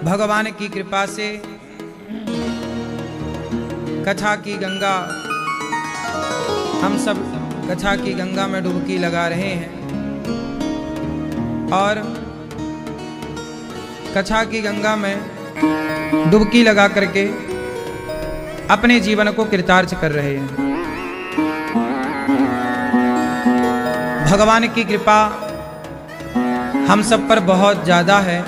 भगवान की कृपा से कथा की गंगा, हम सब कथा की गंगा में डुबकी लगा रहे हैं और कथा की गंगा में डुबकी लगा करके अपने जीवन को कृतार्थ कर रहे हैं। भगवान की कृपा हम सब पर बहुत ज़्यादा है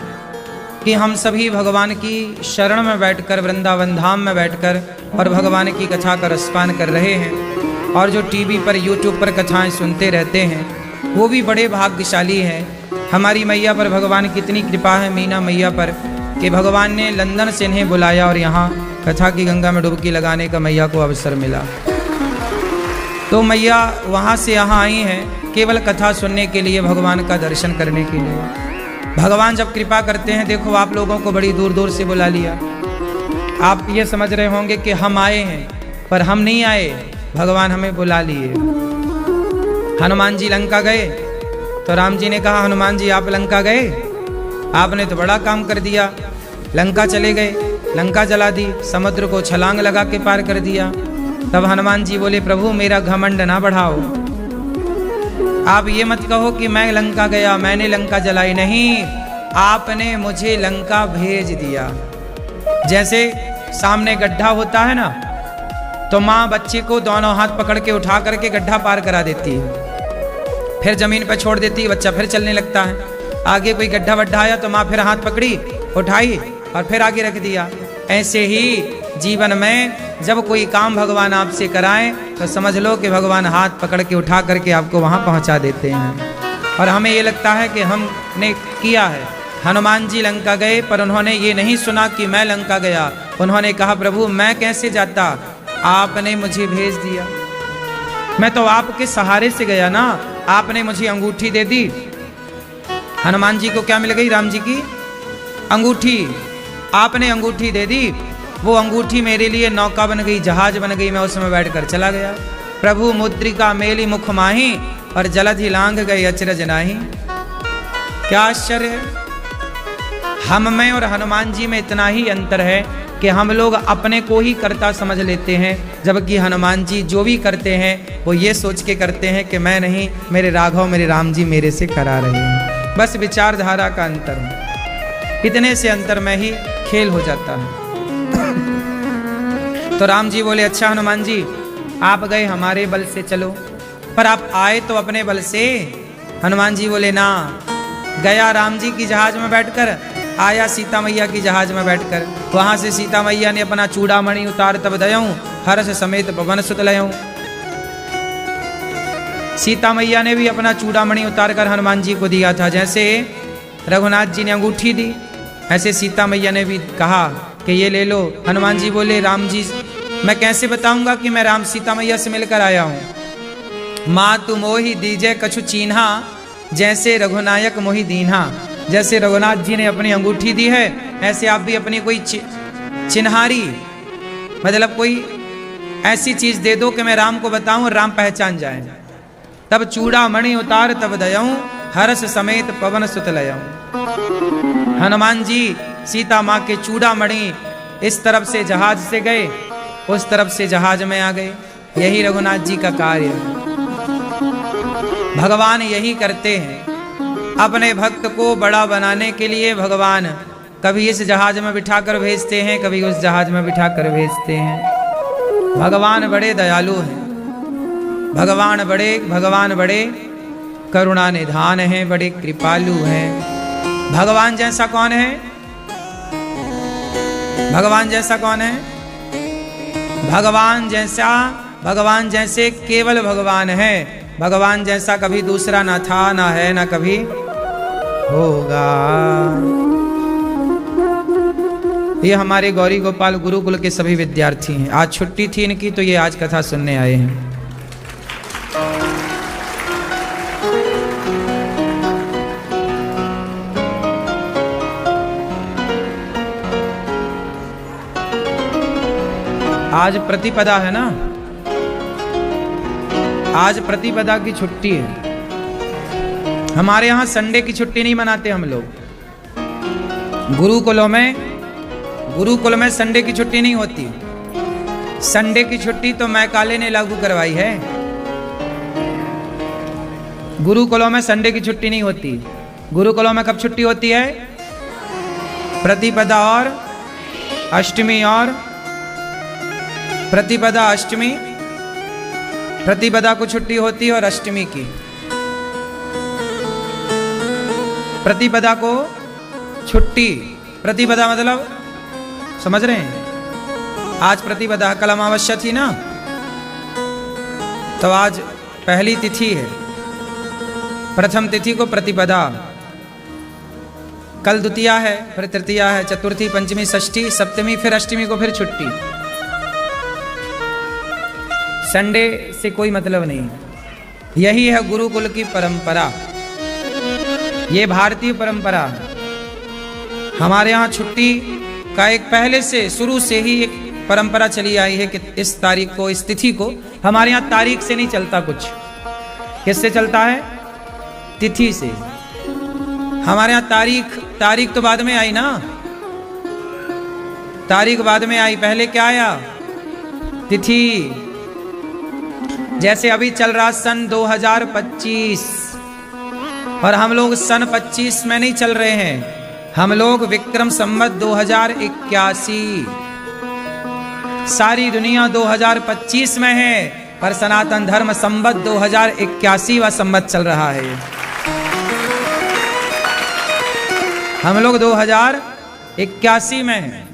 कि हम सभी भगवान की शरण में बैठकर, वृंदावन धाम में बैठकर और भगवान की कथा का रसपान कर रहे हैं। और जो टीवी पर, यूट्यूब पर कथाएं सुनते रहते हैं वो भी बड़े भाग्यशाली हैं। हमारी मैया पर भगवान की इतनी कृपा है, मीना मैया पर, कि भगवान ने लंदन से इन्हें बुलाया और यहाँ कथा की गंगा में डुबकी लगाने का मैया को अवसर मिला। तो मैया वहाँ से यहाँ आई हैं केवल कथा सुनने के लिए, भगवान का दर्शन करने के लिए। भगवान जब कृपा करते हैं, देखो आप लोगों को बड़ी दूर दूर से बुला लिया। आप ये समझ रहे होंगे कि हम आए हैं, पर हम नहीं आए, भगवान हमें बुला लिए। हनुमान जी लंका गए तो राम जी ने कहा, हनुमान जी आप लंका गए, आपने तो बड़ा काम कर दिया। लंका चले गए, लंका जला दी, समुद्र को छलांग लगा के पार कर दिया। तब हनुमान जी बोले, प्रभु मेरा घमंड ना बढ़ाओ, आप ये मत कहो कि मैं लंका गया, मैंने लंका जलाई नहीं, आपने मुझे लंका भेज दिया। जैसे सामने गड्ढा होता है ना, तो माँ बच्चे को दोनों हाथ पकड़ के उठा करके गड्ढा पार करा देती है, फिर जमीन पर छोड़ देती है, बच्चा फिर चलने लगता है। आगे कोई गड्ढा वड्ढा आया तो माँ फिर हाथ पकड़ी, उठाई और फिर आगे रख दिया। ऐसे ही जीवन में जब कोई काम भगवान आपसे कराएं तो समझ लो कि भगवान हाथ पकड़ के उठा करके आपको वहां पहुंचा देते हैं। और हमें ये लगता है कि हमने किया है। हनुमान जी लंका गए, पर उन्होंने ये नहीं सुना कि मैं लंका गया। उन्होंने कहा, प्रभु मैं कैसे जाता, आपने मुझे भेज दिया, मैं तो आपके सहारे से गया ना, आपने मुझे अंगूठी दे दी। हनुमान जी को क्या मिल गई? राम जी की अंगूठी। आपने अंगूठी दे दी, वो अंगूठी मेरे लिए नौका बन गई, जहाज बन गई, मैं उसमें बैठकर चला गया। प्रभु मुद्रिका मेली मुख माही और जलधि लांघ गई अचरज नाही। क्या आश्चर्य है! हम में और हनुमान जी में इतना ही अंतर है कि हम लोग अपने को ही कर्ता समझ लेते हैं, जबकि हनुमान जी जो भी करते हैं वो ये सोच के करते हैं कि मैं नहीं, मेरे राघव, मेरे राम जी मेरे से करा रहे हैं। बस विचारधारा का अंतर है, इतने से अंतर में ही खेल हो जाता है। तो राम जी बोले, अच्छा हनुमान जी आप गए हमारे बल से, चलो, पर आप आए तो अपने बल से। हनुमान जी बोले, ना, गया राम जी की जहाज में बैठकर, आया सीता मैया की जहाज में बैठकर। वहां से सीता मैया ने अपना चूड़ामणि उतार तब दयऊं, हर्ष समेत पवन सुत लयऊं। सीता मैया ने भी अपना चूड़ामणि उतार कर हनुमान जी को दिया था। जैसे रघुनाथ जी ने अंगूठी दी, ऐसे सीता मैया ने भी कहा कि ये ले लो। हनुमान जी बोले, राम जी मैं कैसे बताऊंगा कि मैं राम सीता मैया से मिलकर आया हूं। माँ तू मोहि दीजे कछु चीन्हा, जैसे रघुनायक मोहि दीन्हा। जैसे रघुनाथ जी ने अपनी अंगूठी दी है, ऐसे आप भी अपनी कोई चिन्हारी, मतलब कोई ऐसी चीज दे दो कि मैं राम को बताऊं और राम पहचान जाए। तब चूड़ा मणि उतार तब दयऊं, हर्ष समेत पवन सुत लयऊं। हनुमान जी सीता माँ के चूड़ा मणि इस तरफ से जहाज से गए, उस तरफ से जहाज में आ गए। यही रघुनाथ जी का कार्य है। भगवान यही करते हैं, अपने भक्त को बड़ा बनाने के लिए भगवान कभी इस जहाज में बिठाकर भेजते हैं, कभी उस जहाज में बिठाकर भेजते हैं। भगवान बड़े दयालु हैं, भगवान बड़े करुणा निधान हैं, बड़े कृपालु हैं। भगवान जैसा कौन है? भगवान जैसा कौन है? भगवान जैसे केवल भगवान है। भगवान जैसा कभी दूसरा ना था, ना है, ना कभी होगा। ये हमारे गौरी गोपाल गुरुकुल के सभी विद्यार्थी हैं। आज छुट्टी थी इनकी, तो ये आज कथा सुनने आए हैं। आज प्रतिपदा है ना, आज प्रतिपदा की छुट्टी है। हमारे यहाँ संडे की छुट्टी नहीं मनाते हम लोग। गुरुकुल में संडे की छुट्टी नहीं होती। संडे की छुट्टी तो मैकाले ने लागू करवाई है। गुरुकुलों में संडे की छुट्टी नहीं होती। गुरुकुलों में कब छुट्टी होती है? प्रतिपदा और अष्टमी, और प्रतिपदा अष्टमी, प्रतिपदा को छुट्टी होती है और अष्टमी की। प्रतिपदा को छुट्टी, प्रतिपदा मतलब समझ रहे हैं? आज प्रतिपदा, कल अमावस्या थी ना, तो आज पहली तिथि है, प्रथम तिथि को प्रतिपदा, कल द्वितीया है, फिर तृतीया है, चतुर्थी, पंचमी, षष्ठी, सप्तमी, फिर अष्टमी को फिर छुट्टी। संडे से कोई मतलब नहीं। यही है गुरुकुल की परंपरा, ये भारतीय परंपरा। हमारे यहाँ छुट्टी का एक पहले से शुरू से ही एक परंपरा चली आई है कि इस तारीख को, इस तिथि को, हमारे यहाँ तारीख से नहीं चलता कुछ। किससे चलता है? तिथि से। हमारे यहाँ तारीख तो बाद में आई ना, तारीख बाद में आई, पहले क्या आया? तिथि। जैसे अभी चल रहा सन 2025 और हम लोग सन 25 में नहीं चल रहे हैं, हम लोग विक्रम संवत 2081। सारी दुनिया 2025 में है, पर सनातन धर्म संवत 2081वां संवत चल रहा है। हम लोग 2081 में हैं।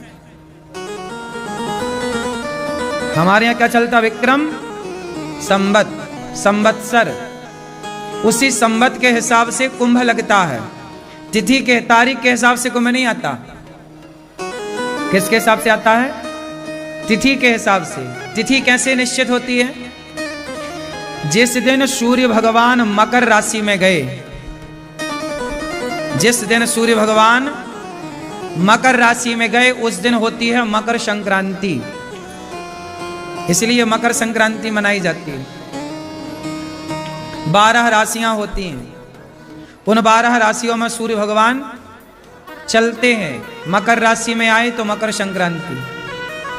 हमारे यहाँ क्या चलता? विक्रम संवत, संवत्सर। उसी संवत के हिसाब से कुंभ लगता है। तिथि के, तारीख के हिसाब से कुंभ नहीं आता। किसके हिसाब से आता है? तिथि के हिसाब से। तिथि कैसे निश्चित होती है? जिस दिन सूर्य भगवान मकर राशि में गए, जिस दिन सूर्य भगवान मकर राशि में गए, उस दिन होती है मकर संक्रांति। इसलिए मकर संक्रांति मनाई जाती है। 12 राशियां होती हैं, उन 12 राशियों में सूर्य भगवान चलते हैं। मकर राशि में आए तो मकर संक्रांति।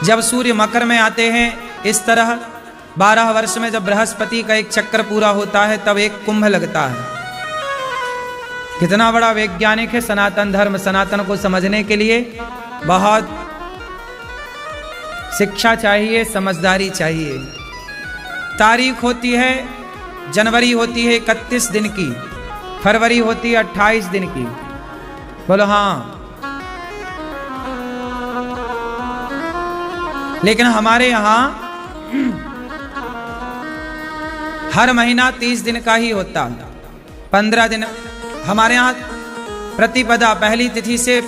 जब सूर्य मकर में आते हैं, इस तरह 12 वर्ष में जब बृहस्पति का एक चक्कर पूरा होता है, तब एक कुंभ लगता है। कितना बड़ा वैज्ञानिक है सनातन धर्म। सनातन को समझने के लिए बहुत शिक्षा चाहिए, समझदारी चाहिए। तारीख होती है, जनवरी होती है 31 दिन की, फरवरी होती है 28 दिन की। बोलो हाँ। लेकिन हमारे यहाँ हर महीना 30 दिन का ही होता, 15 दिन। हमारे यहाँ प्रतिपदा, पहली तिथि से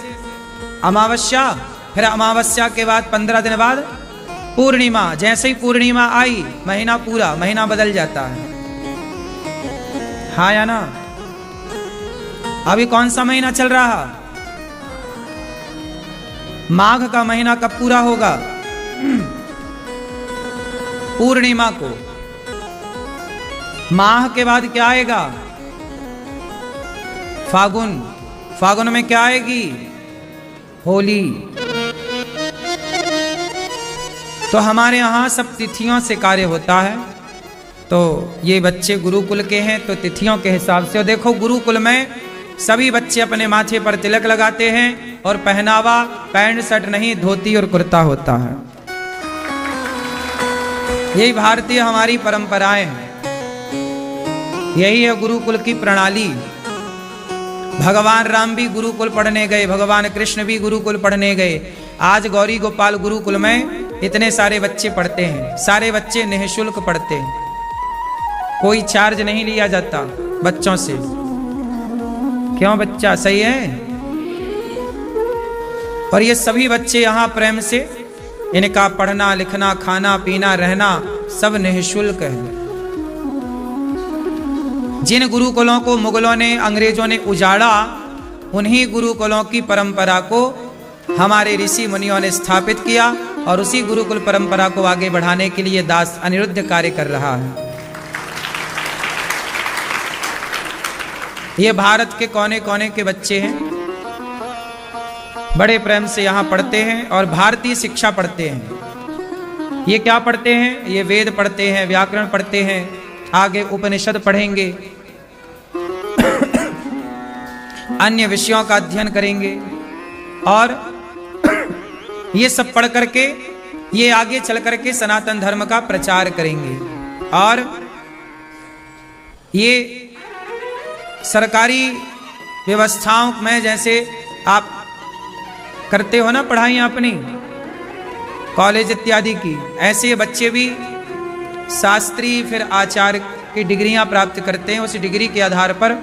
अमावस्या, फिर अमावस्या के बाद 15 दिन बाद पूर्णिमा। जैसे ही पूर्णिमा आई, महीना पूरा, महीना बदल जाता है। हाँ या ना? अभी कौन सा महीना चल रहा? माघ का महीना कब पूरा होगा? पूर्णिमा को। माह के बाद क्या आएगा? फागुन। फागुन में क्या आएगी? होली। तो हमारे यहाँ सब तिथियों से कार्य होता है। तो ये बच्चे गुरुकुल के हैं, तो तिथियों के हिसाब से। और देखो, गुरुकुल में सभी बच्चे अपने माथे पर तिलक लगाते हैं, और पहनावा पैंट शर्ट नहीं, धोती और कुर्ता होता है। यही भारतीय हमारी परंपराएं हैं। यही है गुरुकुल की प्रणाली। भगवान राम भी गुरुकुल पढ़ने गए, भगवान कृष्ण भी गुरुकुल पढ़ने गए। आज गौरी गोपाल गुरुकुल में इतने सारे बच्चे पढ़ते हैं। सारे बच्चे निःशुल्क पढ़ते हैं, कोई चार्ज नहीं लिया जाता बच्चों से। क्यों? बच्चा सही है। और ये सभी बच्चे यहाँ प्रेम से, इनका पढ़ना लिखना, खाना पीना रहना सब निःशुल्क है। जिन गुरुकुलों को मुगलों ने, अंग्रेजों ने उजाड़ा, उन्हीं गुरुकुलों की परंपरा को हमारे ऋषि मुनियों ने स्थापित किया, और उसी गुरुकुल परंपरा को आगे बढ़ाने के लिए दास अनिरुद्ध कार्य कर रहा है। ये भारत के कोने कोने के बच्चे हैं। बड़े प्रेम से यहाँ पढ़ते हैं और भारतीय शिक्षा पढ़ते हैं। ये क्या पढ़ते हैं? ये वेद पढ़ते हैं, व्याकरण पढ़ते हैं, आगे उपनिषद पढ़ेंगे, अन्य विषयों का अध्ययन करेंगे और ये सब पढ़ करके ये आगे चल करके सनातन धर्म का प्रचार करेंगे। और ये सरकारी व्यवस्थाओं में जैसे आप करते हो ना पढ़ाई अपनी कॉलेज इत्यादि की, ऐसे ये बच्चे भी शास्त्री फिर आचार्य की डिग्रियां प्राप्त करते हैं। उस डिग्री के आधार पर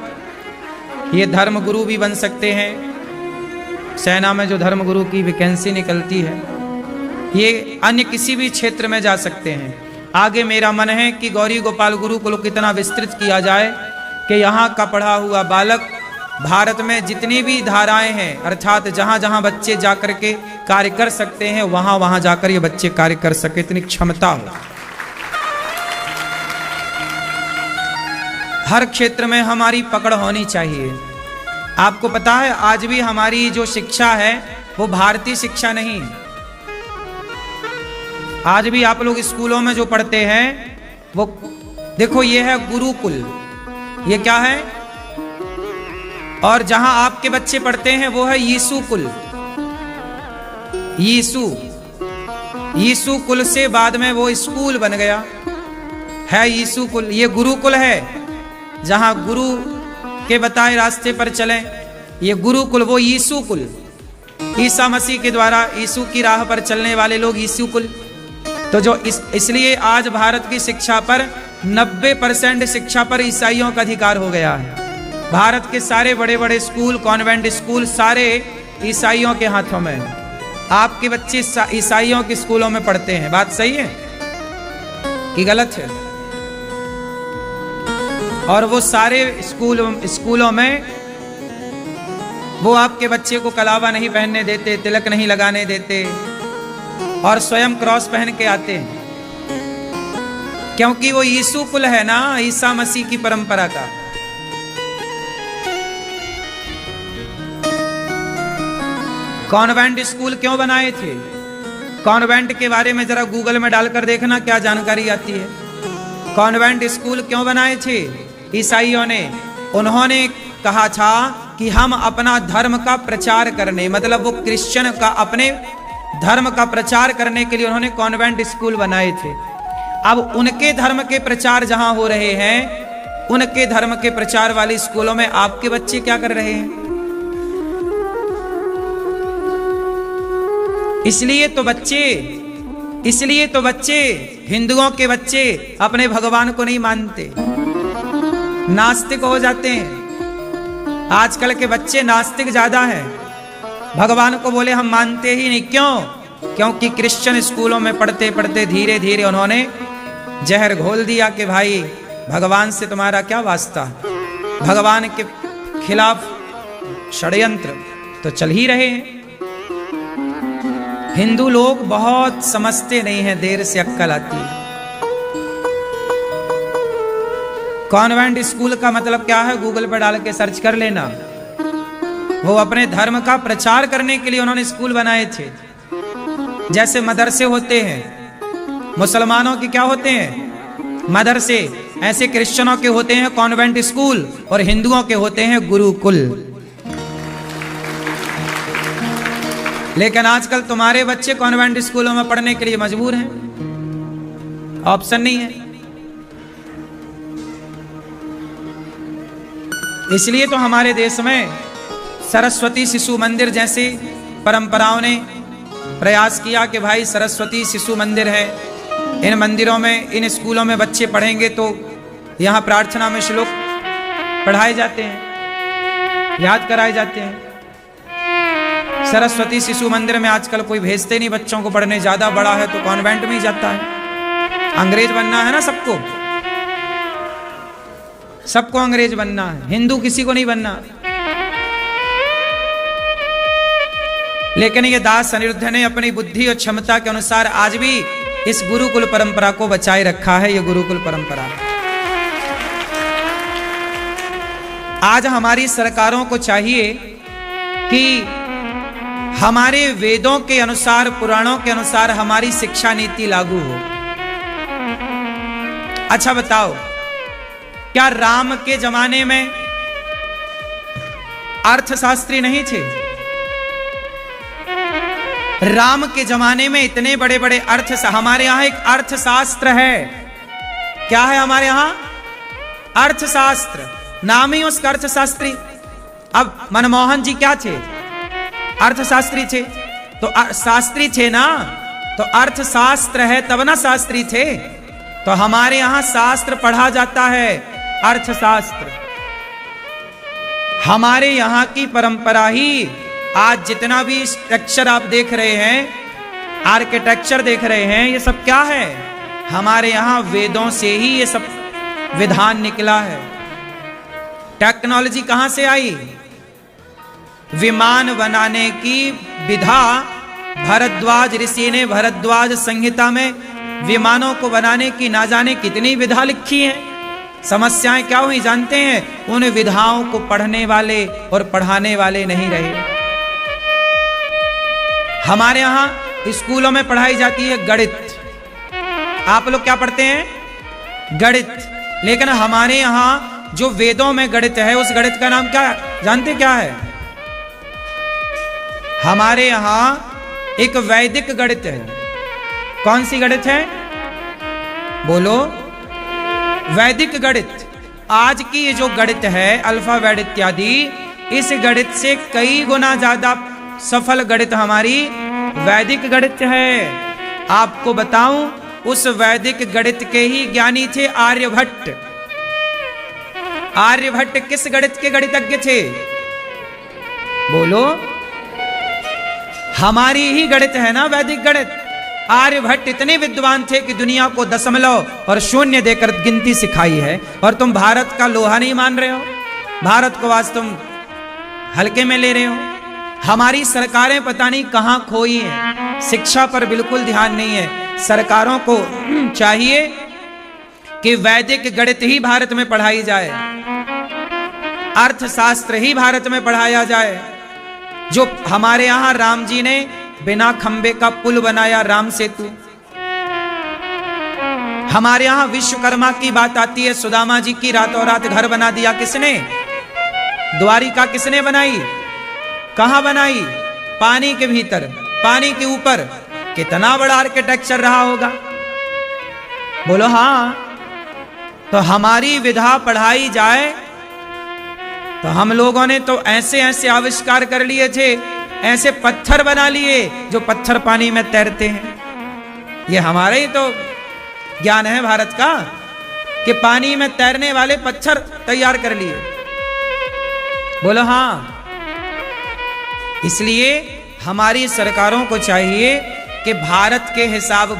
ये धर्म गुरु भी बन सकते हैं। सेना में जो धर्म गुरु की वैकेंसी निकलती है, ये अन्य किसी भी क्षेत्र में जा सकते हैं। आगे मेरा मन है कि गौरी गोपाल गुरुकुल को कितना विस्तृत किया जाए कि यहाँ का पढ़ा हुआ बालक भारत में जितनी भी धाराएं हैं, अर्थात जहाँ जहाँ बच्चे जाकर के कार्य कर सकते हैं, वहाँ वहाँ जाकर ये बच्चे कार्य कर सके, इतनी क्षमता हो। हर क्षेत्र में हमारी पकड़ होनी चाहिए। आपको पता है आज भी हमारी जो शिक्षा है वो भारतीय शिक्षा नहीं। आज भी आप लोग स्कूलों में जो पढ़ते हैं वो देखो, ये है गुरुकुल, ये क्या है? और जहां आपके बच्चे पढ़ते हैं वो है यीशु कुल। यीशु कुल से बाद में वो स्कूल बन गया है यीशु कुल। ये गुरुकुल है जहां गुरु के बताए रास्ते पर चलें, ये गुरुकुल। वो यीशु कुल, ईसा मसीह के द्वारा यीशु की राह पर चलने वाले लोग यीशु कुल। तो जो इसलिए आज भारत की शिक्षा पर 90% शिक्षा पर ईसाइयों का अधिकार हो गया है। भारत के सारे बड़े बड़े स्कूल, कॉन्वेंट स्कूल सारे ईसाइयों के हाथों में है। आपके बच्चे ईसाइयों के स्कूलों में पढ़ते हैं। बात सही है कि गलत है? और वो सारे स्कूलों में वो आपके बच्चे को कलावा नहीं पहनने देते, तिलक नहीं लगाने देते और स्वयं क्रॉस पहन के आते हैं, क्योंकि वो यीशु कुल है ना, ईसा मसीह की परंपरा का। कॉन्वेंट स्कूल क्यों बनाए थे? कॉन्वेंट के बारे में जरा गूगल में डालकर देखना क्या जानकारी आती है। कॉन्वेंट स्कूल क्यों बनाए थे ईसाइयों ने? उन्होंने कहा था कि हम अपना धर्म का प्रचार करने, मतलब वो क्रिश्चियन का अपने धर्म का प्रचार करने के लिए उन्होंने कॉन्वेंट स्कूल बनाए थे। अब उनके धर्म के प्रचार जहां हो रहे हैं, उनके धर्म के प्रचार वाले स्कूलों में आपके बच्चे क्या कर रहे हैं? इसलिए तो बच्चे हिंदुओं के बच्चे अपने भगवान को नहीं मानते, नास्तिक हो जाते हैं। आजकल के बच्चे नास्तिक ज्यादा हैं, भगवान को बोले हम मानते ही नहीं। क्यों? क्योंकि क्रिश्चियन स्कूलों में पढ़ते पढ़ते धीरे धीरे उन्होंने जहर घोल दिया कि भाई भगवान से तुम्हारा क्या वास्ता, भगवान के खिलाफ षड्यंत्र तो चल ही रहे हैं। हिंदू लोग बहुत समझते नहीं हैं, देर से अक्ल आती है। कॉन्वेंट स्कूल का मतलब क्या है? गूगल पर डाल के सर्च कर लेना। वो अपने धर्म का प्रचार करने के लिए उन्होंने स्कूल बनाए थे। जैसे मदरसे होते हैं, मुसलमानों के क्या होते हैं? मदरसे। ऐसे क्रिश्चियनों के होते हैं कॉन्वेंट स्कूल और हिंदुओं के होते हैं गुरुकुल। लेकिन आजकल तुम्हारे बच्चे कॉन्वेंट स्कूलों में पढ़ने के लिए मजबूर हैं, ऑप्शन नहीं है। इसलिए तो हमारे देश में सरस्वती शिशु मंदिर जैसी परंपराओं ने प्रयास किया कि भाई सरस्वती शिशु मंदिर है, इन मंदिरों में, इन स्कूलों में बच्चे पढ़ेंगे तो यहाँ प्रार्थना में श्लोक पढ़ाए जाते हैं, याद कराए जाते हैं। सरस्वती शिशु मंदिर में आजकल कोई भेजते नहीं बच्चों को पढ़ने, ज्यादा बड़ा है तो कॉन्वेंट में ही जाता है। अंग्रेज बनना है ना सबको, सबको अंग्रेज बनना है, हिंदू किसी को नहीं बनना। लेकिन ये दास अनिरुद्ध ने अपनी बुद्धि और क्षमता के अनुसार आज भी इस गुरुकुल परंपरा को बचाए रखा है। ये गुरुकुल परंपरा आज हमारी सरकारों को चाहिए कि हमारे वेदों के अनुसार, पुराणों के अनुसार हमारी शिक्षा नीति लागू हो। अच्छा बताओ, क्या राम के जमाने में अर्थशास्त्री नहीं थे? राम के जमाने में इतने बड़े बड़े हमारे यहां एक अर्थशास्त्र है। क्या है हमारे यहां? अर्थशास्त्र। नाम ही उसका अर्थशास्त्री। अब मनमोहन जी क्या थे? अर्थशास्त्री थे। तो शास्त्री थे ना, तो अर्थशास्त्र है तब ना शास्त्री थे। तो हमारे यहां शास्त्र पढ़ा जाता है, अर्थशास्त्र। हमारे यहां की परंपरा ही, आज जितना भी स्ट्रक्चर आप देख रहे हैं, आर्किटेक्चर देख रहे हैं, ये सब क्या है? हमारे यहां वेदों से ही ये सब विधान निकला है। टेक्नोलॉजी कहां से आई? विमान बनाने की विधा भरद्वाज ऋषि ने भरद्वाज संहिता में विमानों को बनाने की ना जाने कितनी विधा लिखी हैं। समस्याएं क्या हुई जानते हैं? उन विधाओं को पढ़ने वाले और पढ़ाने वाले नहीं रहे। हमारे यहां स्कूलों में पढ़ाई जाती है गणित। आप लोग क्या पढ़ते हैं? गणित। लेकिन हमारे यहां जो वेदों में गणित है, उस गणित का नाम क्या जानते क्या है? हमारे यहां एक वैदिक गणित है। कौन सी गणित है? बोलो। वैदिक गणित। आज की ये जो गणित है, अल्फाबेट इत्यादि, इस गणित से कई गुना ज्यादा सफल गणित हमारी वैदिक गणित है। आपको बताऊं, उस वैदिक गणित के ही ज्ञानी थे आर्यभट्ट। आर्यभट्ट किस गणित के गणितज्ञ थे? बोलो। हमारी ही गणित है ना वैदिक गणित। आर्यभट्ट इतने विद्वान थे कि दुनिया को दशमलव और शून्य देकर गिनती सिखाई है, और तुम भारत का लोहा नहीं मान रहे हो। भारत को आज तुम हल्के में ले रहे हो। हमारी सरकारें पता नहीं कहां खोई हैं। शिक्षा पर बिल्कुल ध्यान नहीं है। सरकारों को चाहिए कि वैदिक गणित ही भारत में पढ़ाई जाए, अर्थशास्त्र ही भारत में पढ़ाया जाए। जो हमारे यहां राम जी ने बिना खंबे का पुल बनाया, राम सेतु। हमारे यहां विश्वकर्मा की बात आती है, सुदामा जी की रातों रात घर बना दिया किसने? द्वारिका किसने बनाई? कहां बनाई? पानी के भीतर, पानी के ऊपर। कितना बड़ा आर्किटेक्चर रहा होगा। बोलो हां। तो हमारी विधा पढ़ाई जाए तो हम लोगों ने तो ऐसे ऐसे आविष्कार कर लिए थे, ऐसे पत्थर बना लिए जो पत्थर पानी में तैरते हैं। ये हमारा ही तो ज्ञान है भारत का, कि पानी में तैरने वाले पत्थर तैयार कर लिए। बोलो हां। इसलिए हमारी सरकारों को चाहिए कि भारत के हिसाब,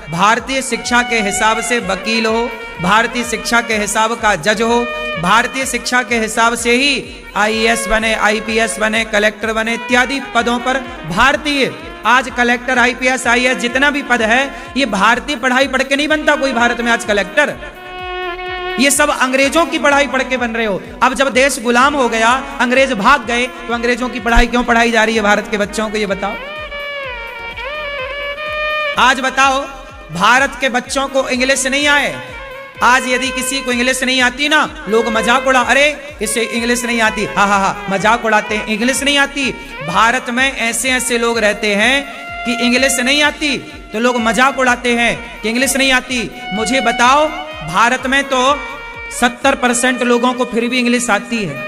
भारतीय शिक्षा के हिसाब से वकील हो, भारतीय शिक्षा के हिसाब का जज हो, भारतीय शिक्षा के हिसाब से ही आईएएस बने, आईपीएस बने, कलेक्टर बने, इत्यादि पदों पर भारतीय। आज कलेक्टर, आईपीएस, आईएएस जितना भी पद है, ये भारतीय पढ़ाई पढ़ के नहीं बनता कोई भारत में आज कलेक्टर। ये सब अंग्रेजों की पढ़ाई पढ़ के बन रहे हो। अब जब देश गुलाम हो गया, अंग्रेज भाग गए, तो अंग्रेजों की पढ़ाई क्यों पढ़ाई जा रही है भारत के बच्चों को? ये बताओ। आज बताओ, भारत के बच्चों को इंग्लिश नहीं आए। आज यदि किसी को इंग्लिश नहीं आती ना, लोग मजाक उड़ा, अरे इसे इंग्लिश नहीं आती, हा हा हा, मजाक उड़ाते हैं। इंग्लिश नहीं आती। भारत में ऐसे ऐसे लोग रहते हैं कि इंग्लिश नहीं आती, तो लोग मजाक उड़ाते हैं कि इंग्लिश नहीं आती। मुझे बताओ, भारत में तो 70% लोगों को फिर भी इंग्लिश आती है।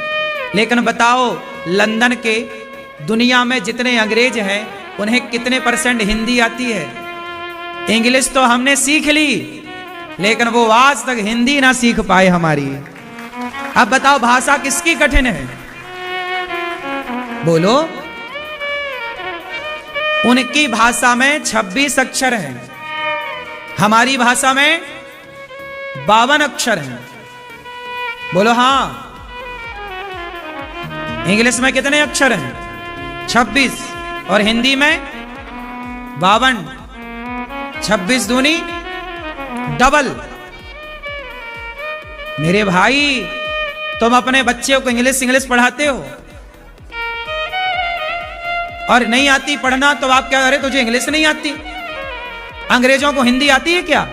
लेकिन बताओ, लंदन के दुनिया में जितने अंग्रेज हैं, उन्हें कितने % हिंदी आती है? इंग्लिश तो हमने सीख ली, लेकिन वो आज तक हिंदी ना सीख पाए हमारी। अब बताओ, भाषा किसकी कठिन है? बोलो। उनकी भाषा में 26 अक्षर हैं, हमारी भाषा में 52 अक्षर हैं। बोलो हां। इंग्लिश में कितने अक्षर हैं? 26। और हिंदी में 52। 26 दूनी डबल। मेरे भाई, तुम अपने बच्चे को इंग्लिश पढ़ाते हो? और नहीं आती पढ़ना तो आप क्या, अरे तुझे इंग्लिश नहीं आती? अंग्रेजों को हिंदी आती है क्या?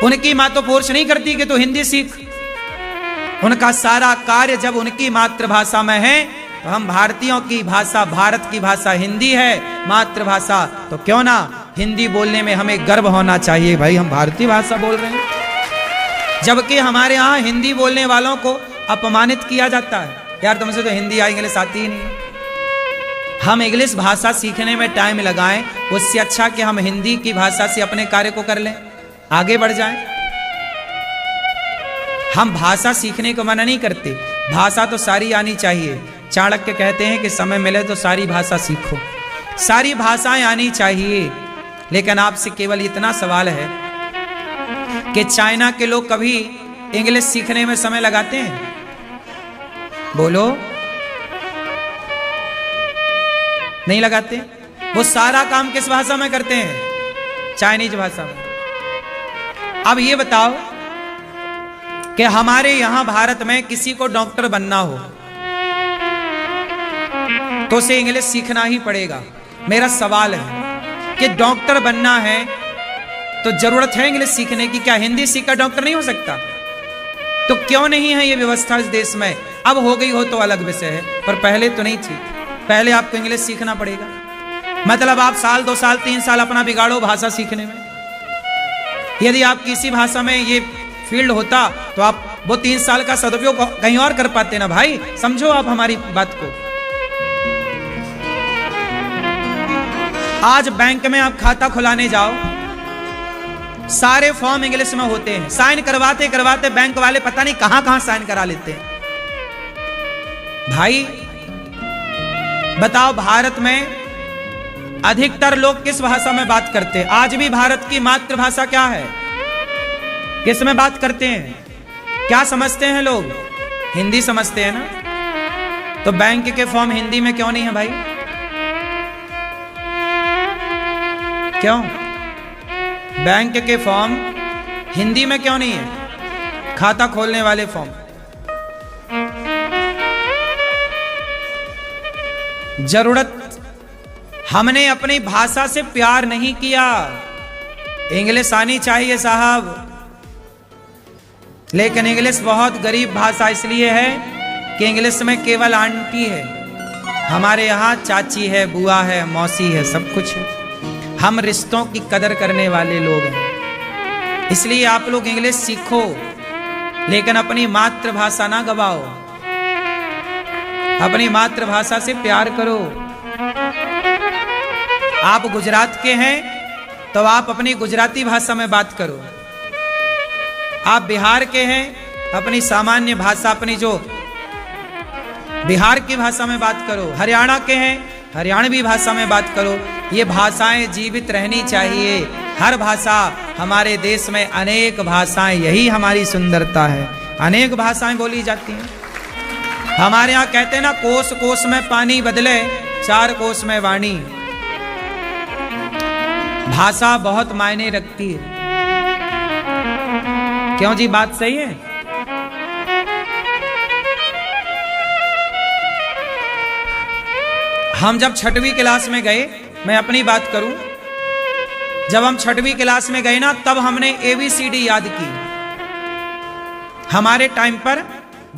उनकी माँ तो फोर्स नहीं करती कि तू हिंदी सीख। उनका सारा कार्य जब उनकी मातृभाषा में है, तो हम भारतीयों की भाषा, भारत की भाषा हिंदी है, मातृभाषा, तो क्यों ना हिंदी बोलने में हमें गर्व होना चाहिए। भाई हम भारतीय भाषा बोल रहे हैं, जबकि हमारे यहाँ हिंदी बोलने वालों को अपमानित किया जाता है। यार तुमसे तो हिंदी या इंग्लिश आती ही नहीं। हम इंग्लिश भाषा सीखने में टाइम लगाएं, उससे अच्छा कि हम हिंदी की भाषा से अपने कार्य को कर लें, आगे बढ़ जाएं। हम भाषा सीखने को मना नहीं करते, भाषा तो सारी आनी चाहिए। चाणक्य कहते हैं कि समय मिले तो सारी भाषा सीखो, सारी भाषाएं आनी चाहिए। लेकिन आपसे केवल इतना सवाल है कि चाइना के लोग कभी इंग्लिश सीखने में समय लगाते हैं? बोलो, नहीं लगाते। वो सारा काम किस भाषा में करते हैं? चाइनीज भाषा में। अब ये बताओ कि हमारे यहां भारत में किसी को डॉक्टर बनना हो तो उसे इंग्लिश सीखना ही पड़ेगा। मेरा सवाल है कि डॉक्टर बनना है तो जरूरत है इंग्लिश सीखने की, क्या हिंदी सीखकर डॉक्टर नहीं हो सकता? तो क्यों नहीं है ये व्यवस्था इस देश में? अब हो गई हो तो अलग विषय है, पर पहले तो नहीं थी। पहले आपको इंग्लिश सीखना पड़ेगा। मतलब आप साल 2 साल 3 साल अपना बिगाड़ो भाषा सीखने में। यदि आप किसी भाषा में ये फील्ड होता तो आप वो 3 साल का सदुपयोग कहीं और कर पाते ना। भाई समझो आप हमारी बात को। आज बैंक में आप खाता खुलाने जाओ, सारे फॉर्म इंग्लिश में होते हैं। साइन करवाते करवाते बैंक वाले पता नहीं कहां कहां साइन करा लेते हैं। भाई बताओ, भारत में अधिकतर लोग किस भाषा में बात करते हैं? आज भी भारत की मातृभाषा क्या है? किस में बात करते हैं? क्या समझते हैं लोग? हिंदी समझते हैं ना। तो बैंक के फॉर्म हिंदी में क्यों नहीं है भाई? क्यों बैंक के फॉर्म हिंदी में क्यों नहीं है? खाता खोलने वाले फॉर्म। जरूरत, हमने अपनी भाषा से प्यार नहीं किया। इंग्लिश आनी चाहिए साहब, लेकिन इंग्लिश बहुत गरीब भाषा इसलिए है कि इंग्लिश में केवल आंटी है। हमारे यहाँ चाची है, बुआ है, मौसी है, सब कुछ है। हम रिश्तों की कदर करने वाले लोग हैं। इसलिए आप लोग इंग्लिश सीखो, लेकिन अपनी मातृभाषा ना गवाओ। अपनी मातृभाषा से प्यार करो। आप गुजरात के हैं तो आप अपनी गुजराती भाषा में बात करो। आप बिहार के हैं, अपनी सामान्य भाषा, अपनी जो बिहार की भाषा में बात करो। हरियाणा के हैं, हरियाणवी भाषा में बात करो। ये भाषाएं जीवित रहनी चाहिए। हर भाषा, हमारे देश में अनेक भाषाएं, यही हमारी सुंदरता है। अनेक भाषाएं बोली जाती हैं। हमारे यहाँ कहते हैं ना, कोस कोस में पानी बदले, 4 कोस में वाणी। भाषा बहुत मायने रखती है। क्यों जी, बात सही है? हम जब 6वीं क्लास में गए, मैं अपनी बात करूं, जब हम 6वीं क्लास में गए ना, तब हमने ABCD याद की। हमारे टाइम पर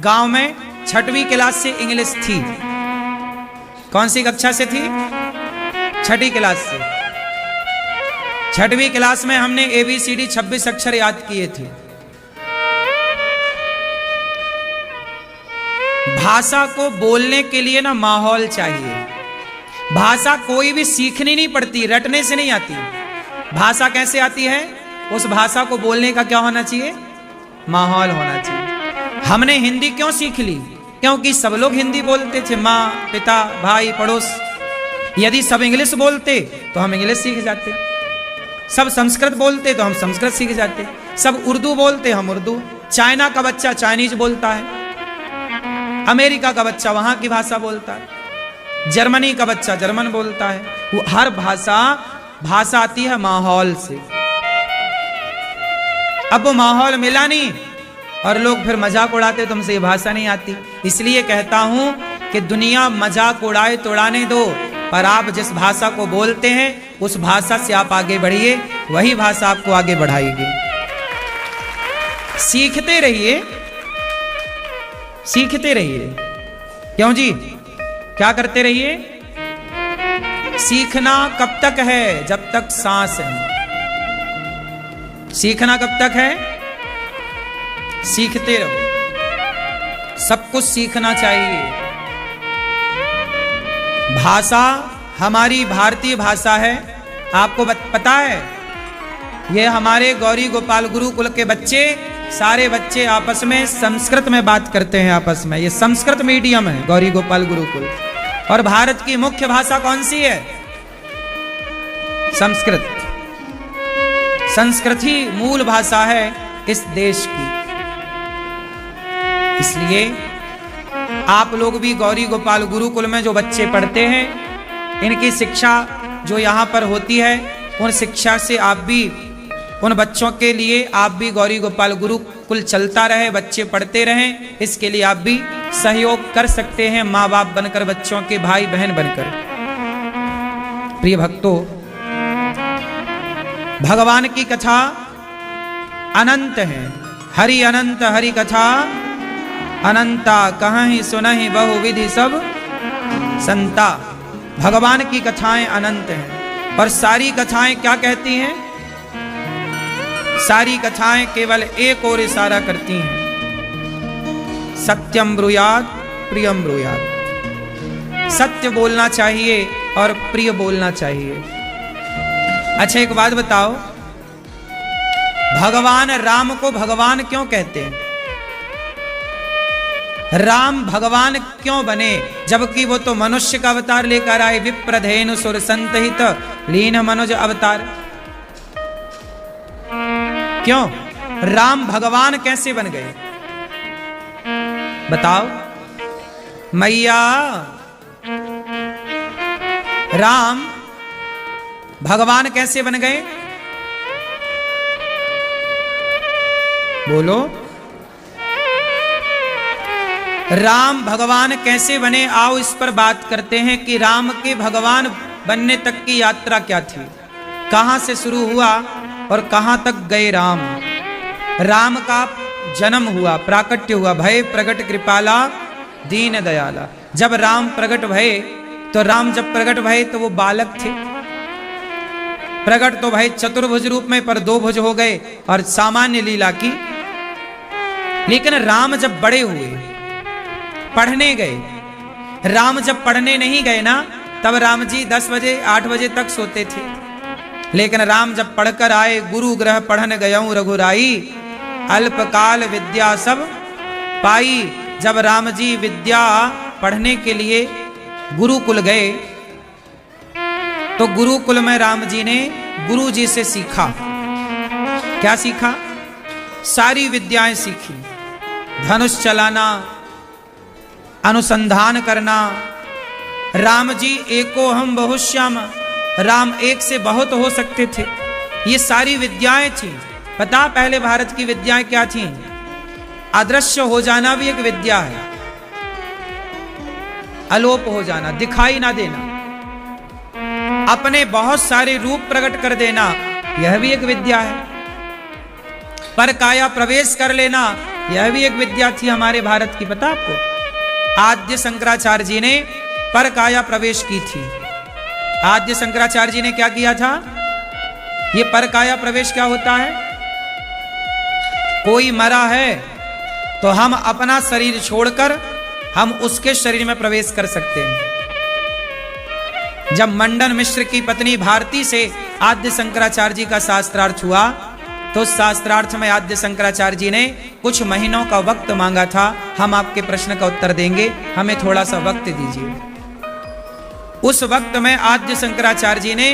गांव में 6वीं क्लास से इंग्लिश थी। कौन सी कक्षा से थी? 6वीं क्लास से। 6वीं क्लास में हमने ABCD 26 अक्षर याद किए थे। भाषा को बोलने के लिए ना माहौल चाहिए। भाषा कोई भी सीखनी नहीं पड़ती, रटने से नहीं आती। भाषा कैसे आती है? उस भाषा को बोलने का क्या होना चाहिए? माहौल होना चाहिए। हमने हिंदी क्यों सीख ली? क्योंकि सब लोग हिंदी बोलते थे, माँ, पिता, भाई, पड़ोस। यदि सब इंग्लिश बोलते तो हम इंग्लिश सीख जाते। सब संस्कृत बोलते तो हम संस्कृत सीख जाते। सब उर्दू बोलते, हम उर्दू। चाइना का बच्चा चाइनीज बोलता है, अमेरिका का बच्चा वहां की भाषा बोलता है, जर्मनी का बच्चा जर्मन बोलता है। वो हर भाषा आती है माहौल से। अब वो माहौल मिला नहीं और लोग फिर मजाक उड़ाते, तुमसे ये भाषा नहीं आती। इसलिए कहता हूं कि दुनिया मजाक उड़ाए तो उड़ाने दो, पर आप जिस भाषा को बोलते हैं उस भाषा से आप आगे बढ़िए, वही भाषा आपको आगे बढ़ाएगी। सीखते रहिए, सीखते रहिए। क्यों जी, क्या करते रहिए? सीखना कब तक है? जब तक सांस है। सीखना कब तक है? सीखते रहो, सब कुछ सीखना चाहिए। भाषा हमारी भारतीय भाषा है, आपको पता है? ये हमारे गौरी गोपाल गुरुकुल के बच्चे, सारे बच्चे आपस में संस्कृत में बात करते हैं आपस में। ये संस्कृत मीडियम है गौरी गोपाल गुरुकुल। और भारत की मुख्य भाषा कौन सी है? संस्कृत। संस्कृत ही मूल भाषा है इस देश की। इसलिए आप लोग भी गौरी गोपाल गुरुकुल में जो बच्चे पढ़ते हैं, इनकी शिक्षा जो यहाँ पर होती है, उन शिक्षा से आप भी, उन बच्चों के लिए आप भी गौरी गोपाल गुरुकुल चलता रहे, बच्चे पढ़ते रहें, इसके लिए आप भी सहयोग कर सकते हैं, माँ बाप बनकर, बच्चों के भाई बहन बनकर। प्रिय भक्तों, भगवान की कथा अनंत है। हरि अनंत हरि कथा अनंता, कहीं सुनहि बहुविधि सब संता। भगवान की कथाएं अनंत हैं। और सारी कथाएं क्या कहती हैं? सारी कथाएं केवल एक और इशारा करती हैं, सत्यम ब्रूयात प्रियम ब्रूयात। सत्य बोलना चाहिए और प्रिय बोलना चाहिए। अच्छा, एक बात बताओ, भगवान राम को भगवान क्यों कहते हैं? राम भगवान क्यों बने, जबकि वो तो मनुष्य का अवतार लेकर आए? विप्रधेनु सुर संतहित लीन मनुज अवतार। क्यों राम भगवान कैसे बन गए? बताओ मैया। राम भगवान कैसे बन गए? बोलो, राम भगवान कैसे बने? आओ इस पर बात करते हैं कि राम के भगवान बनने तक की यात्रा क्या थी, कहां से शुरू हुआ और कहां तक गए राम। राम का जन्म हुआ, प्राकट्य हुआ, भय प्रगट कृपाला दीन दयाला। जब राम प्रकट भये, तो राम जब प्रकट भये तो वो बालक थे। प्रकट तो भय चतुर्भुज रूप में, पर दो भुज हो गए और सामान्य लीला की। लेकिन राम जब बड़े हुए, पढ़ने गए, राम जब पढ़ने नहीं गए ना, तब राम जी 10 बजे 8 बजे तक सोते थे। लेकिन राम जब पढ़कर आए, गुरु ग्रह पढ़न गयऊं रघुराई, अल्पकाल विद्या सब पाई। जब राम जी विद्या पढ़ने के लिए गुरुकुल गए, तो गुरुकुल में राम जी ने गुरु जी से सीखा। क्या सीखा? सारी विद्याएं सीखी। धनुष चलाना, अनुसंधान करना। राम जी एको हम बहुश्याम, राम एक से बहुत हो सकते थे। ये सारी विद्याएं थी। पता पहले भारत की विद्याएं क्या थी? अदृश्य हो जाना भी एक विद्या है, अलोप हो जाना, दिखाई ना देना, अपने बहुत सारे रूप प्रकट कर देना, यह भी एक विद्या है। पर काया प्रवेश कर लेना, यह भी एक विद्या थी हमारे भारत की। पता आपको, आद्य शंकराचार्य जी ने पर काया प्रवेश की थी। आद्य शंकराचार्य जी ने क्या किया था? ये पर काया प्रवेश क्या होता है? कोई मरा है तो हम अपना शरीर छोड़कर हम उसके शरीर में प्रवेश कर सकते हैं। जब मंडन मिश्र की पत्नी भारती से आद्य शंकराचार्य जी का शास्त्रार्थ हुआ, तो शास्त्रार्थ में आद्य शंकराचार्य जी ने कुछ महीनों का वक्त मांगा था। हम आपके प्रश्न का उत्तर देंगे, हमें थोड़ा सा वक्त दीजिए। उस वक्त में आद्य शंकराचार्य जी ने,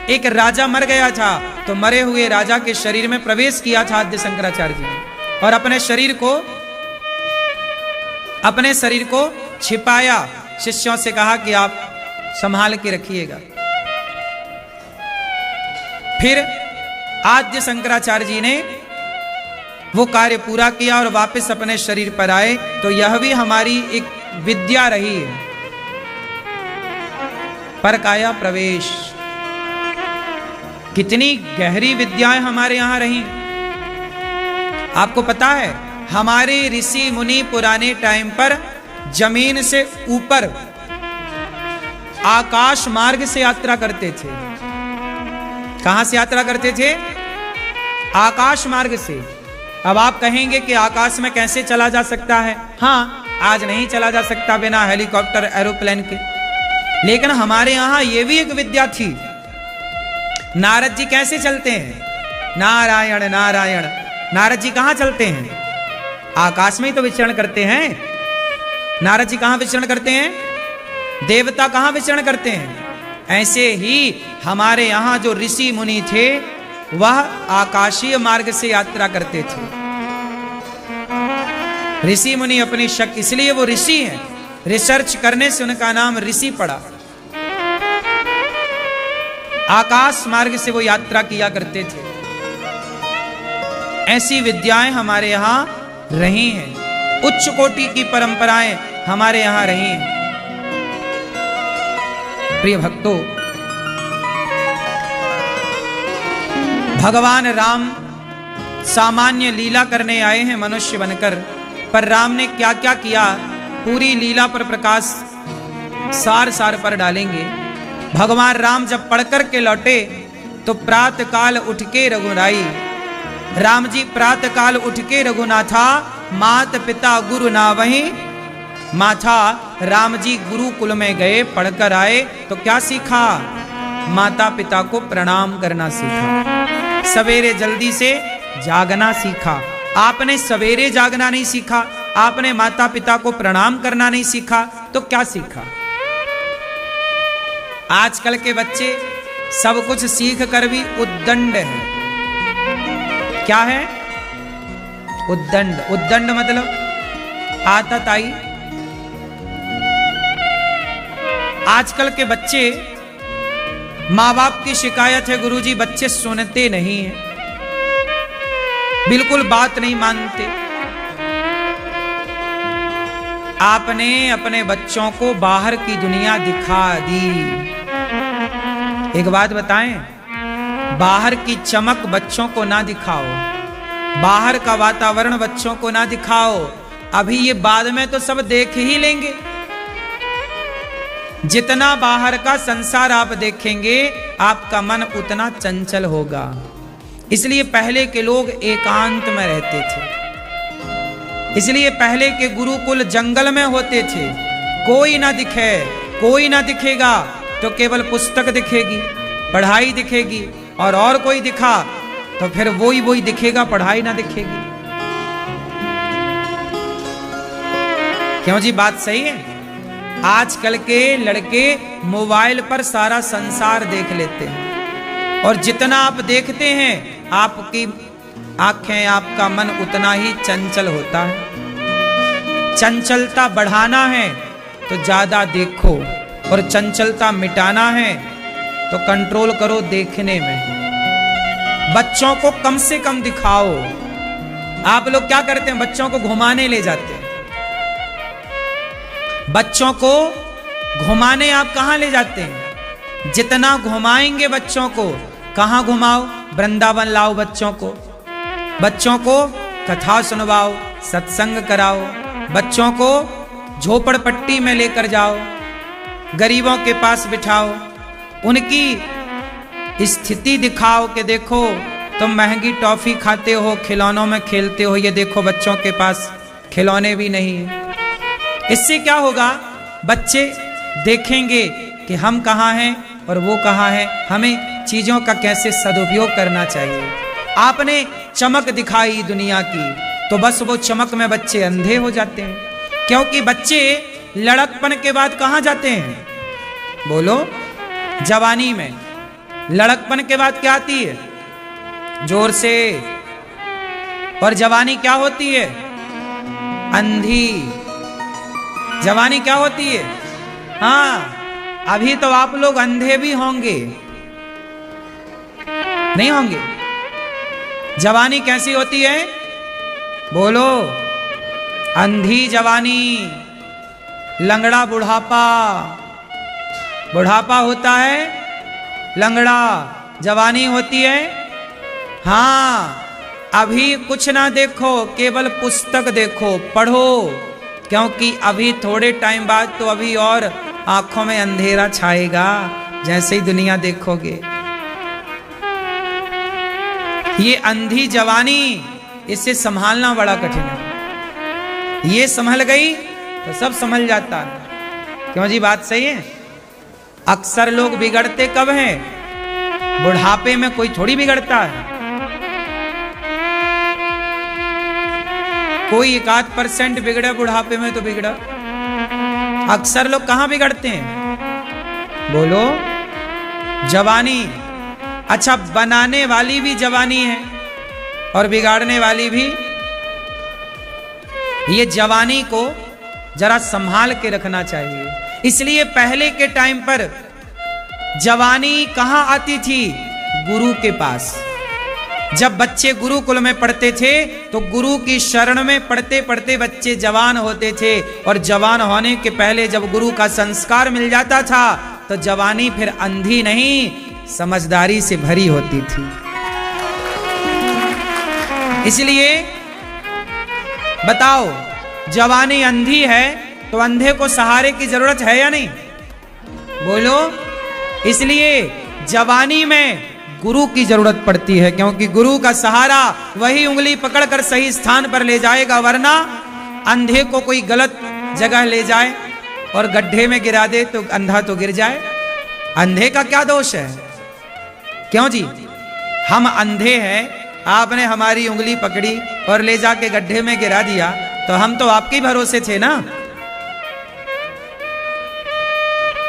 एक राजा मर गया था, तो मरे हुए राजा के शरीर में प्रवेश किया था आद्य शंकराचार्य जी ने, और अपने शरीर को छिपाया। शिष्यों से कहा कि आप संभाल के रखिएगा। फिर आद्य शंकराचार्य जी ने वो कार्य पूरा किया और वापस अपने शरीर पर आए। तो यह भी हमारी एक विद्या रही है, पर काया प्रवेश। कितनी गहरी विद्याएं हमारे यहां रही। आपको पता है हमारे ऋषि मुनि पुराने टाइम पर जमीन से ऊपर आकाश मार्ग से यात्रा करते थे। कहां से यात्रा करते थे? आकाश मार्ग से। अब आप कहेंगे कि आकाश में कैसे चला जा सकता है? हाँ, आज नहीं चला जा सकता बिना हेलीकॉप्टर एरोप्लेन के, लेकिन हमारे यहां यह भी एक विद्या थी। नारद जी कैसे चलते हैं? नारायण नारायण। नारद जी कहां चलते हैं? आकाश में ही तो विचरण करते हैं। नारद जी कहां विचरण करते हैं? देवता कहां विचरण करते हैं? ऐसे ही हमारे यहां जो ऋषि मुनि थे वह आकाशीय मार्ग से यात्रा करते थे। ऋषि मुनि अपनी शक्ति, इसलिए वो ऋषि हैं। रिसर्च करने से उनका नाम ऋषि पड़ा। आकाश मार्ग से वो यात्रा किया करते थे। ऐसी विद्याएं हमारे यहां रही हैं, उच्च कोटि की परंपराएं हमारे यहां रही हैं। प्रिय भक्तों, भगवान राम सामान्य लीला करने आए हैं मनुष्य बनकर, पर राम ने क्या क्या किया पूरी लीला पर प्रकाश सार सार पर डालेंगे। भगवान राम जब पढ़कर के लौटे तो प्रातः काल उठ के रघुराई। राम जी प्रातः काल उठ के रघुनाथा, मात पिता गुरु ना वही माथा। राम जी गुरुकुल में गए, पढ़कर आए तो क्या सीखा? माता पिता को प्रणाम करना सीखा, सवेरे जल्दी से जागना सीखा। आपने सवेरे जागना नहीं सीखा, आपने माता पिता को प्रणाम करना नहीं सीखा, तो क्या सीखा? आजकल के बच्चे सब कुछ सीख कर भी उद्दंड हैं। क्या है? उद्दंड। उद्दंड मतलब आतताई। आजकल के बच्चे, माँ बाप की शिकायत है गुरुजी बच्चे सुनते नहीं हैं, बिल्कुल बात नहीं मानते। आपने अपने बच्चों को बाहर की दुनिया दिखा दी। एक बात बताएं, बाहर की चमक बच्चों को ना दिखाओ, बाहर का वातावरण बच्चों को ना दिखाओ। अभी ये बाद में तो सब देख ही लेंगे। जितना बाहर का संसार आप देखेंगे आपका मन उतना चंचल होगा। इसलिए पहले के लोग एकांत में रहते थे। इसलिए पहले के गुरुकुल जंगल में होते थे। कोई ना दिखे, कोई ना दिखेगा तो केवल पुस्तक दिखेगी, पढ़ाई दिखेगी, और कोई दिखा तो फिर वही दिखेगा, पढ़ाई ना दिखेगी। क्यों जी, बात सही है। आजकल के लड़के मोबाइल पर सारा संसार देख लेते हैं, और जितना आप देखते हैं आपकी आंखें, आपका मन उतना ही चंचल होता है। चंचलता बढ़ाना है तो ज्यादा देखो, और चंचलता मिटाना है तो कंट्रोल करो देखने में। बच्चों को कम से कम दिखाओ। आप लोग क्या करते हैं? बच्चों को घुमाने ले जाते हैं। बच्चों को घुमाने आप कहां ले जाते हैं? जितना घुमाएंगे बच्चों को, कहां घुमाओ? वृंदावन लाओ बच्चों को, बच्चों को कथा सुनवाओ, सत्संग कराओ, बच्चों को झोपड़पट्टी में लेकर जाओ, गरीबों के पास बिठाओ, उनकी स्थिति दिखाओ कि देखो तुम महंगी टॉफी खाते हो, खिलौनों में खेलते हो, ये देखो बच्चों के पास खिलौने भी नहीं है। इससे क्या होगा? बच्चे देखेंगे कि हम कहाँ हैं और वो कहाँ हैं, हमें चीजों का कैसे सदुपयोग करना चाहिए। आपने चमक दिखाई दुनिया की तो बस वो चमक में बच्चे अंधे हो जाते हैं। क्योंकि बच्चे लड़कपन के बाद कहाँ जाते हैं? बोलो, जवानी में। लड़कपन के बाद क्या आती है? जोर से। और जवानी क्या होती है? अंधी। जवानी क्या होती है? हाँ, अभी तो आप लोग अंधे भी होंगे, नहीं होंगे? जवानी कैसी होती है? बोलो, अंधी जवानी। लंगड़ा बुढ़ापा, बुढ़ापा होता है लंगड़ा, जवानी होती है। हाँ, अभी कुछ ना देखो, केवल पुस्तक देखो, पढ़ो, क्योंकि अभी थोड़े टाइम बाद तो अभी और आंखों में अंधेरा छाएगा जैसे ही दुनिया देखोगे। ये अंधी जवानी, इसे संभालना बड़ा कठिन है। ये संभल गई तो सब संभल जाता है। क्यों जी, बात सही है। अक्सर लोग बिगड़ते कब हैं? बुढ़ापे में कोई थोड़ी बिगड़ता है। कोई 1-8% बिगड़े बुढ़ापे में तो बिगड़ा। अक्सर लोग कहां बिगड़ते हैं? बोलो, जवानी। अच्छा, बनाने वाली भी जवानी है और बिगाड़ने वाली भी। ये जवानी को जरा संभाल के रखना चाहिए। इसलिए पहले के टाइम पर जवानी कहां आती थी? गुरु के पास। जब बच्चे गुरुकुल में पढ़ते थे तो गुरु की शरण में पढ़ते पढ़ते बच्चे जवान होते थे, और जवान होने के पहले जब गुरु का संस्कार मिल जाता था तो जवानी फिर अंधी नहीं, समझदारी से भरी होती थी। इसलिए बताओ, जवानी अंधी है तो अंधे को सहारे की जरूरत है या नहीं? बोलो। इसलिए जवानी में गुरु की जरूरत पड़ती है, क्योंकि गुरु का सहारा वही उंगली पकड़कर सही स्थान पर ले जाएगा, वरना अंधे को कोई गलत जगह ले जाए और गड्ढे में गिरा दे तो अंधा तो गिर जाए। अंधे का क्या दोष है? क्यों जी, हम अंधे हैं, आपने हमारी उंगली पकड़ी और ले जाके गड्ढे में गिरा दिया तो हम तो आपके भरोसे थे ना।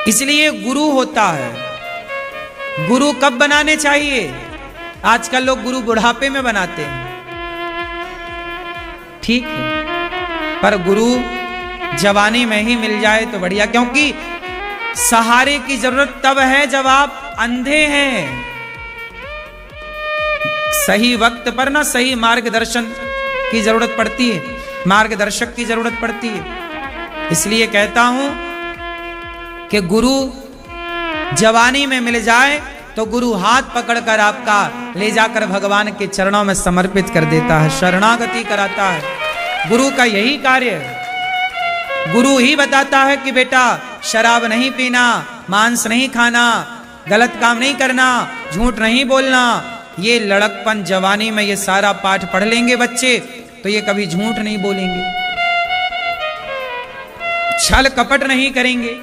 इसलिए गुरु होता है। गुरु कब बनाने चाहिए? आजकल लोग गुरु बुढ़ापे में बनाते हैं, ठीक है, पर गुरु जवानी में ही मिल जाए तो बढ़िया, क्योंकि सहारे की जरूरत तब है जब आप अंधे हैं। सही वक्त पर ना सही मार्गदर्शन की जरूरत पड़ती है, मार्गदर्शक की जरूरत पड़ती है। इसलिए कहता हूं कि गुरु जवानी में मिल जाए तो गुरु हाथ पकड़कर आपका ले जाकर भगवान के चरणों में समर्पित कर देता है, शरणागति कराता है। गुरु का यही कार्य है। गुरु ही बताता है कि बेटा शराब नहीं पीना, मांस नहीं खाना, गलत काम नहीं करना, झूठ नहीं बोलना। ये लड़कपन जवानी में ये सारा पाठ पढ़ लेंगे बच्चे तो ये कभी झूठ नहीं बोलेंगे, छल कपट नहीं करेंगे।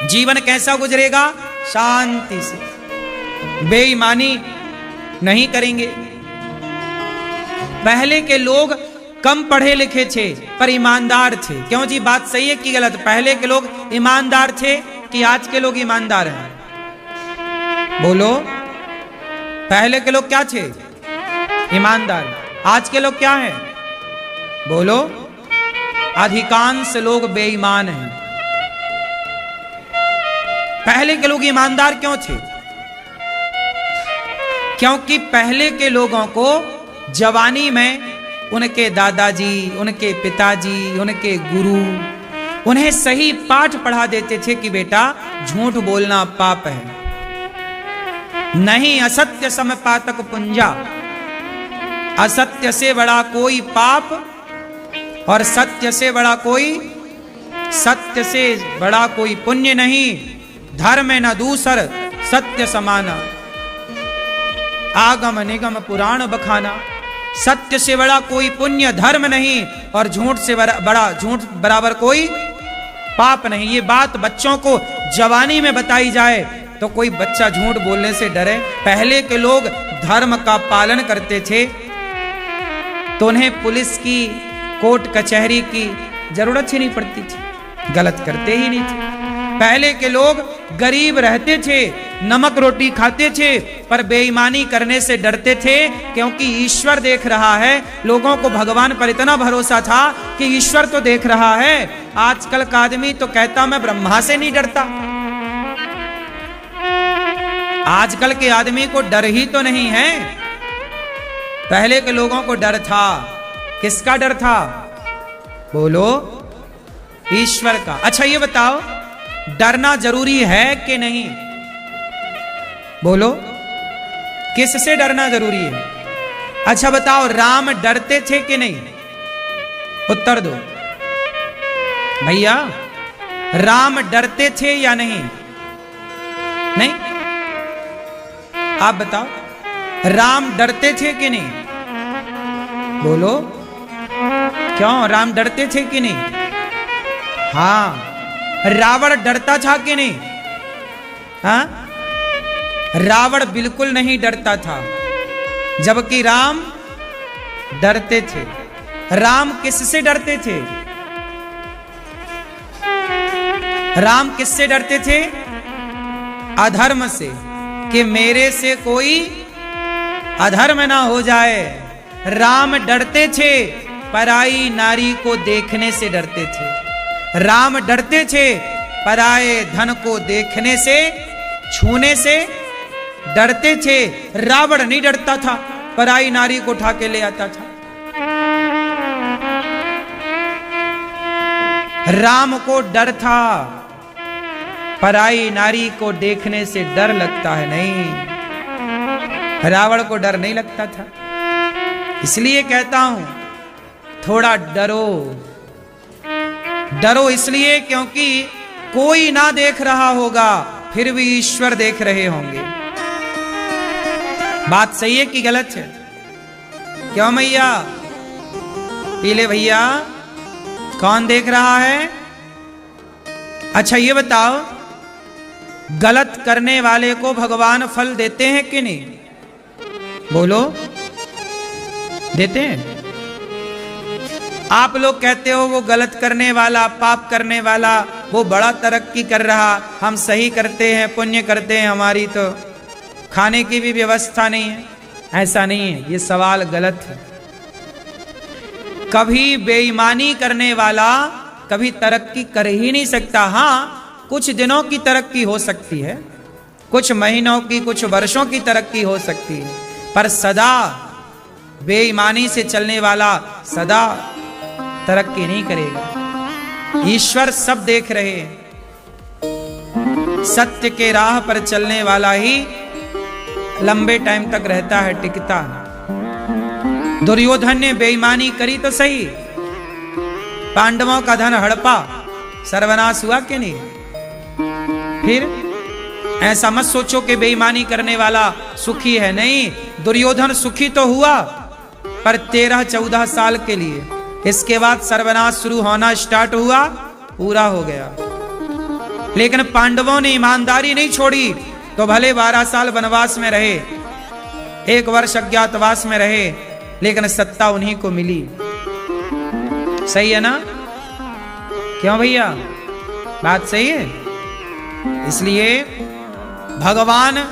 जीवन कैसा गुजरेगा? शांति से, बेईमानी नहीं करेंगे। पहले के लोग कम पढ़े लिखे थे पर ईमानदार थे। क्यों जी, बात सही है कि गलत? पहले के लोग ईमानदार थे कि आज के लोग ईमानदार हैं? बोलो। पहले के लोग क्या थे? ईमानदार। आज के लोग क्या हैं? बोलो। अधिकांश लोग बेईमान हैं। पहले के लोग ईमानदार क्यों थे? क्योंकि पहले के लोगों को जवानी में उनके दादाजी, उनके पिताजी, उनके गुरु उन्हें सही पाठ पढ़ा देते थे कि बेटा झूठ बोलना पाप है, नहीं असत्य सम पातक पुंजा, असत्य से बड़ा कोई पाप और सत्य से बड़ा कोई पुण्य नहीं। धर्म न दूसर सत्य समाना, आगम निगम पुराण बखाना। सत्य से बड़ा कोई पुण्य धर्म नहीं और झूठ से बड़ा झूठ बराबर कोई पाप नहीं। ये बात बच्चों को जवानी में बताई जाए तो कोई बच्चा झूठ बोलने से डरे। पहले के लोग धर्म का पालन करते थे तो उन्हें पुलिस की, कोर्ट कचहरी की जरूरत ही नहीं पड़ती थी, गलत करते ही नहीं थे। पहले के लोग गरीब रहते थे, नमक रोटी खाते थे, पर बेईमानी करने से डरते थे क्योंकि ईश्वर देख रहा है। लोगों को भगवान पर इतना भरोसा था कि ईश्वर तो देख रहा है। आजकल का आदमी तो कहता मैं ब्रह्मा से नहीं डरता। आजकल के आदमी को डर ही तो नहीं है। पहले के लोगों को डर था। किसका डर था? बोलो। ईश्वर का। अच्छा ये बताओ, डरना जरूरी है कि नहीं? बोलो, किससे डरना जरूरी है? अच्छा बताओ, राम डरते थे कि नहीं? उत्तर दो भैया, राम डरते थे या नहीं? नहीं? आप बताओ, राम डरते थे कि नहीं? बोलो, क्यों राम डरते थे कि नहीं? हाँ। रावण डरता था कि नहीं? हाँ, रावण बिल्कुल नहीं डरता था, जबकि राम डरते थे। राम किससे डरते थे? राम किससे डरते थे? अधर्म से, कि मेरे से कोई अधर्म ना हो जाए। राम डरते थे, पराई नारी को देखने से डरते थे। राम डरते थे, पराए धन को देखने से, छूने से डरते थे। रावण नहीं डरता था, पराई नारी को उठा के ले आता था। राम को डर था, पराई नारी को देखने से डर लगता है नहीं, रावण को डर नहीं लगता था। इसलिए कहता हूं, थोड़ा डरो। डरो इसलिए क्योंकि कोई ना देख रहा होगा, फिर भी ईश्वर देख रहे होंगे। बात सही है कि गलत है? क्यों मैया? पीले भैया, कौन देख रहा है? अच्छा ये बताओ, गलत करने वाले को भगवान फल देते हैं कि नहीं? बोलो, देते हैं? आप लोग कहते हो वो गलत करने वाला, पाप करने वाला, वो बड़ा तरक्की कर रहा, हम सही करते हैं, पुण्य करते हैं, हमारी तो खाने की भी व्यवस्था नहीं है। ऐसा नहीं है, ये सवाल गलत है। कभी बेईमानी करने वाला कभी तरक्की कर ही नहीं सकता। हाँ, कुछ दिनों की तरक्की हो सकती है, कुछ महीनों की, कुछ वर्षों की तरक्की हो सकती है, पर सदा बेईमानी से चलने वाला सदा तरक्की नहीं करेगा। ईश्वर सब देख रहे हैं। सत्य के राह पर चलने वाला ही लंबे टाइम तक रहता है, टिकता है। दुर्योधन ने बेईमानी करी तो सही, पांडवों का धन हड़पा, सर्वनाश हुआ कि नहीं? फिर ऐसा मत सोचो कि बेईमानी करने वाला सुखी है। नहीं, दुर्योधन सुखी तो हुआ, पर 13-14 साल के लिए। इसके बाद सर्वनाश शुरू होना स्टार्ट हुआ, पूरा हो गया। लेकिन पांडवों ने ईमानदारी नहीं छोड़ी, तो भले 12 साल वनवास में रहे, 1 वर्ष अज्ञातवास में रहे, लेकिन सत्ता उन्हीं को मिली। सही है ना? क्यों भैया? बात सही है। इसलिए भगवान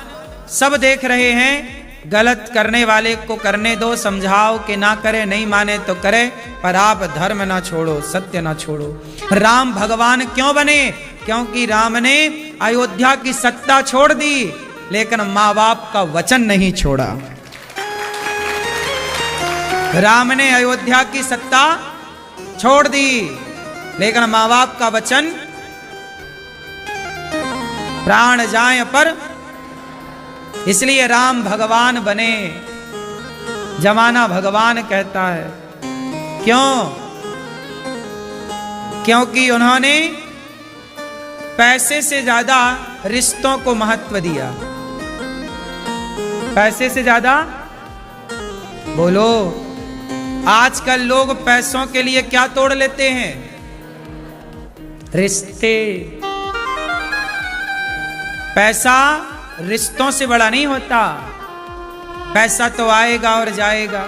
सब देख रहे हैं। गलत करने वाले को करने दो, समझाओ कि ना करे, नहीं माने तो करे, पर आप धर्म ना छोड़ो, सत्य ना छोड़ो। राम भगवान क्यों बने? क्योंकि राम ने अयोध्या की सत्ता छोड़ दी, लेकिन माँ बाप का वचन नहीं छोड़ा। राम ने अयोध्या की सत्ता छोड़ दी, लेकिन माँ बाप का वचन, प्राण जाए पर। इसलिए राम भगवान बने, जमाना भगवान कहता है। क्यों? क्योंकि उन्होंने पैसे से ज्यादा रिश्तों को महत्व दिया। पैसे से ज्यादा? बोलो, आजकल लोग पैसों के लिए क्या तोड़ लेते हैं? रिश्ते। पैसा रिश्तों से बड़ा नहीं होता। पैसा तो आएगा और जाएगा,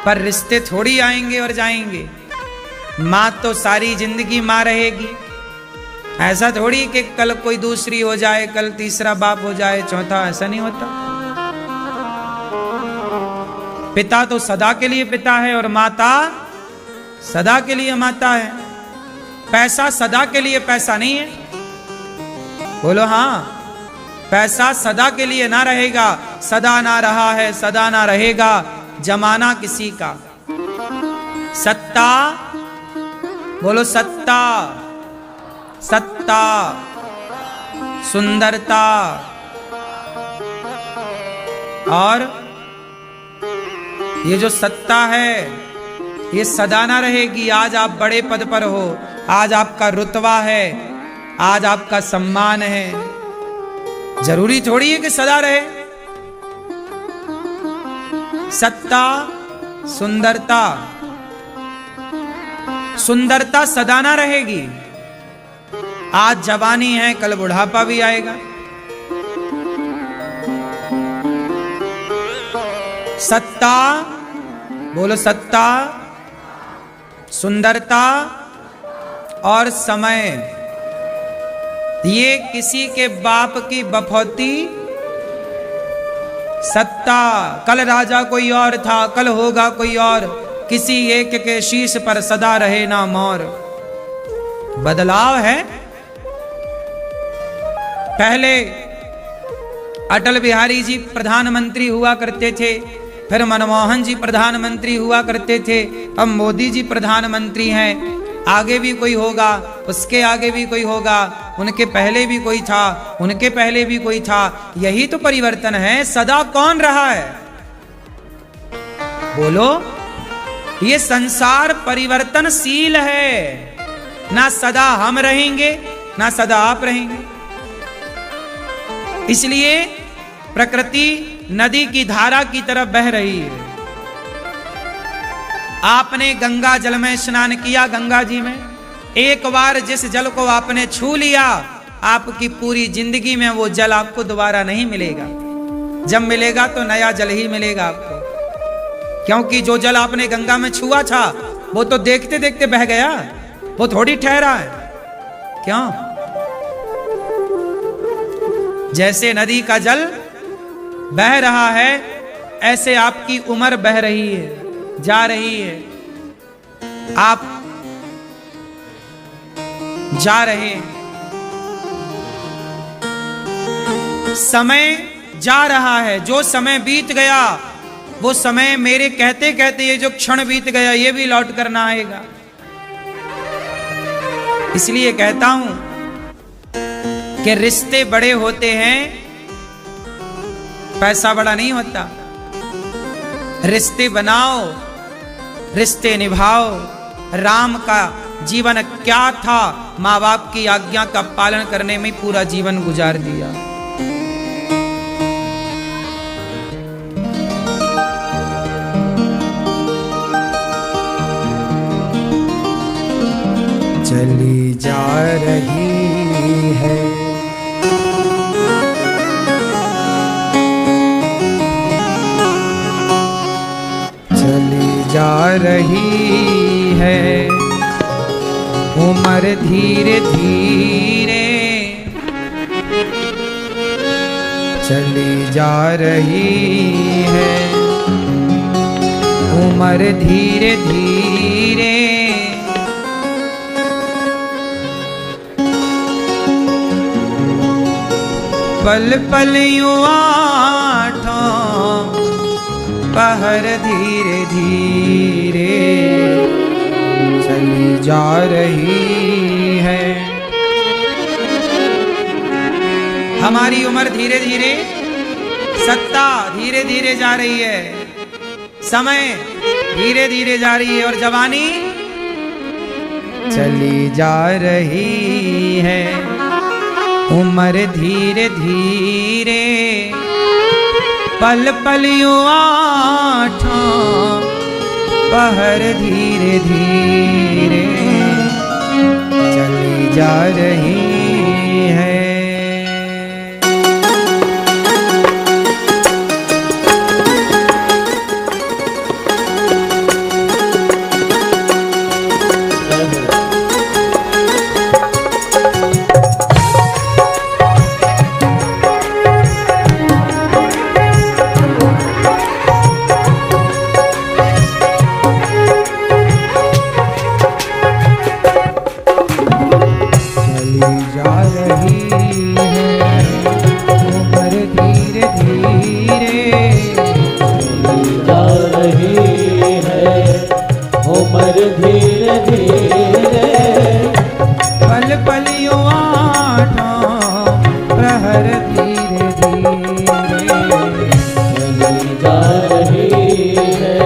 पर रिश्ते थोड़ी आएंगे और जाएंगे। माँ तो सारी जिंदगी माँ रहेगी। ऐसा थोड़ी कि कल कोई दूसरी हो जाए, कल तीसरा बाप हो जाए, चौथा, ऐसा नहीं होता। पिता तो सदा के लिए पिता है और माता सदा के लिए माता है। पैसा सदा के लिए पैसा नहीं है। बोलो हाँ, पैसा सदा के लिए ना रहेगा, सदा ना रहा है, सदा ना रहेगा। जमाना किसी का, सत्ता बोलो सत्ता, सत्ता, सुंदरता। और ये जो सत्ता है ये सदा ना रहेगी। आज आप बड़े पद पर हो, आज आपका रुतबा है, आज आपका सम्मान है, जरूरी थोड़ी है कि सदा रहे। सत्ता, सुंदरता, सुंदरता सदा ना रहेगी। आज जवानी है, कल बुढ़ापा भी आएगा। सत्ता, बोलो सत्ता, सुंदरता और समय, ये किसी के बाप की बफौती। सत्ता, कल राजा कोई और था, कल होगा कोई और, किसी एक के शीश पर सदा रहे ना मोर। बदलाव है। पहले अटल बिहारी जी प्रधानमंत्री हुआ करते थे, फिर मनमोहन जी प्रधानमंत्री हुआ करते थे, अब मोदी जी प्रधानमंत्री हैं। आगे भी कोई होगा, उसके आगे भी कोई होगा, उनके पहले भी कोई था, उनके पहले भी कोई था। यही तो परिवर्तन है। सदा कौन रहा है? बोलो। ये संसार परिवर्तनशील है। ना सदा हम रहेंगे, ना सदा आप रहेंगे। इसलिए प्रकृति नदी की धारा की तरफ बह रही है। आपने गंगा जल में स्नान किया, गंगा जी में एक बार जिस जल को आपने छू लिया, आपकी पूरी जिंदगी में वो जल आपको दोबारा नहीं मिलेगा। जब मिलेगा तो नया जल ही मिलेगा आपको, क्योंकि जो जल आपने गंगा में छुआ था वो तो देखते देखते बह गया, वो थोड़ी ठहरा है। क्यों? जैसे नदी का जल बह रहा है, ऐसे आपकी उम्र बह रही है, जा रही है। आप जा रहे हैं, समय जा रहा है। जो समय बीत गया वो समय मेरे कहते कहते ये जो क्षण बीत गया ये भी लौट कर ना आएगा। इसलिए कहता हूं कि रिश्ते बड़े होते हैं, पैसा बड़ा नहीं होता। रिश्ते बनाओ, रिश्ते निभाओ। राम का जीवन क्या था? माँ बाप की आज्ञा का पालन करने में पूरा जीवन गुजार दिया। चली जा रही है जा रही है उम्र धीरे धीरे, चली जा रही है उम्र धीरे धीरे। पल पल यूं आठों पहर धीरे धीरे चली जा रही है। हमारी उम्र धीरे धीरे, सत्ता धीरे धीरे जा रही है, समय धीरे धीरे जा रही है, और जवानी चली जा रही है उम्र धीरे धीरे। पल पल यूं आठों पहर धीरे धीरे चली जा रही है। असर धीरे धीरे चली जा रही है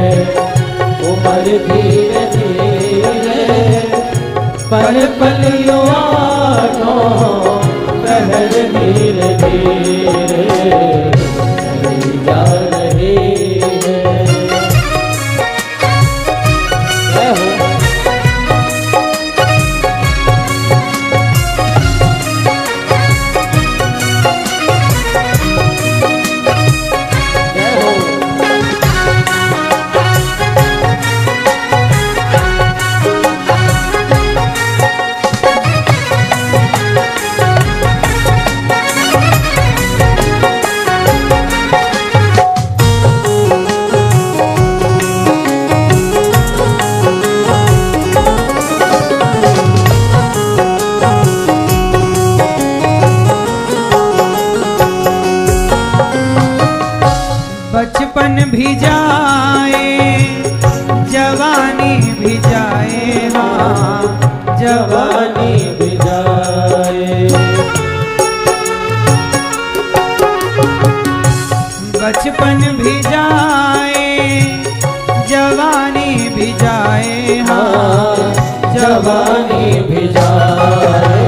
उम्र धीरे धीरे पल पल आठों पहर धीरे धीरे चली जा रही है। बचपन भी जाए जवानी भी जाए, हाँ जवानी भी जाए। बचपन भी जाए जवानी भी जाए, हाँ जवानी भी जाए।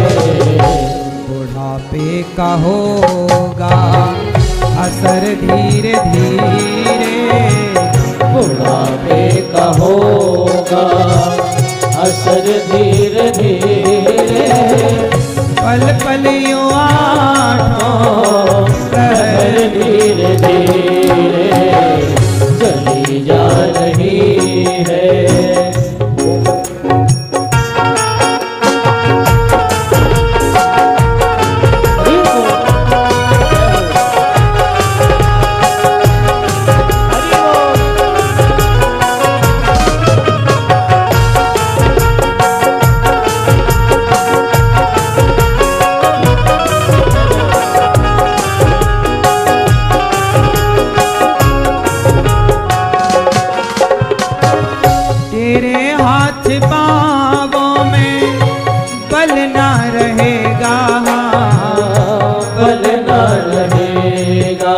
बुढ़ापे का होगा असर धीरे धीरे, बुढ़ापे का होगा असर धीरे धीरे पल पल यूं आठों पहर धीरे धीरे चली जा रही है। तेरे हाथ पाँवों में बल ना रहेगा, बल ना रहेगा।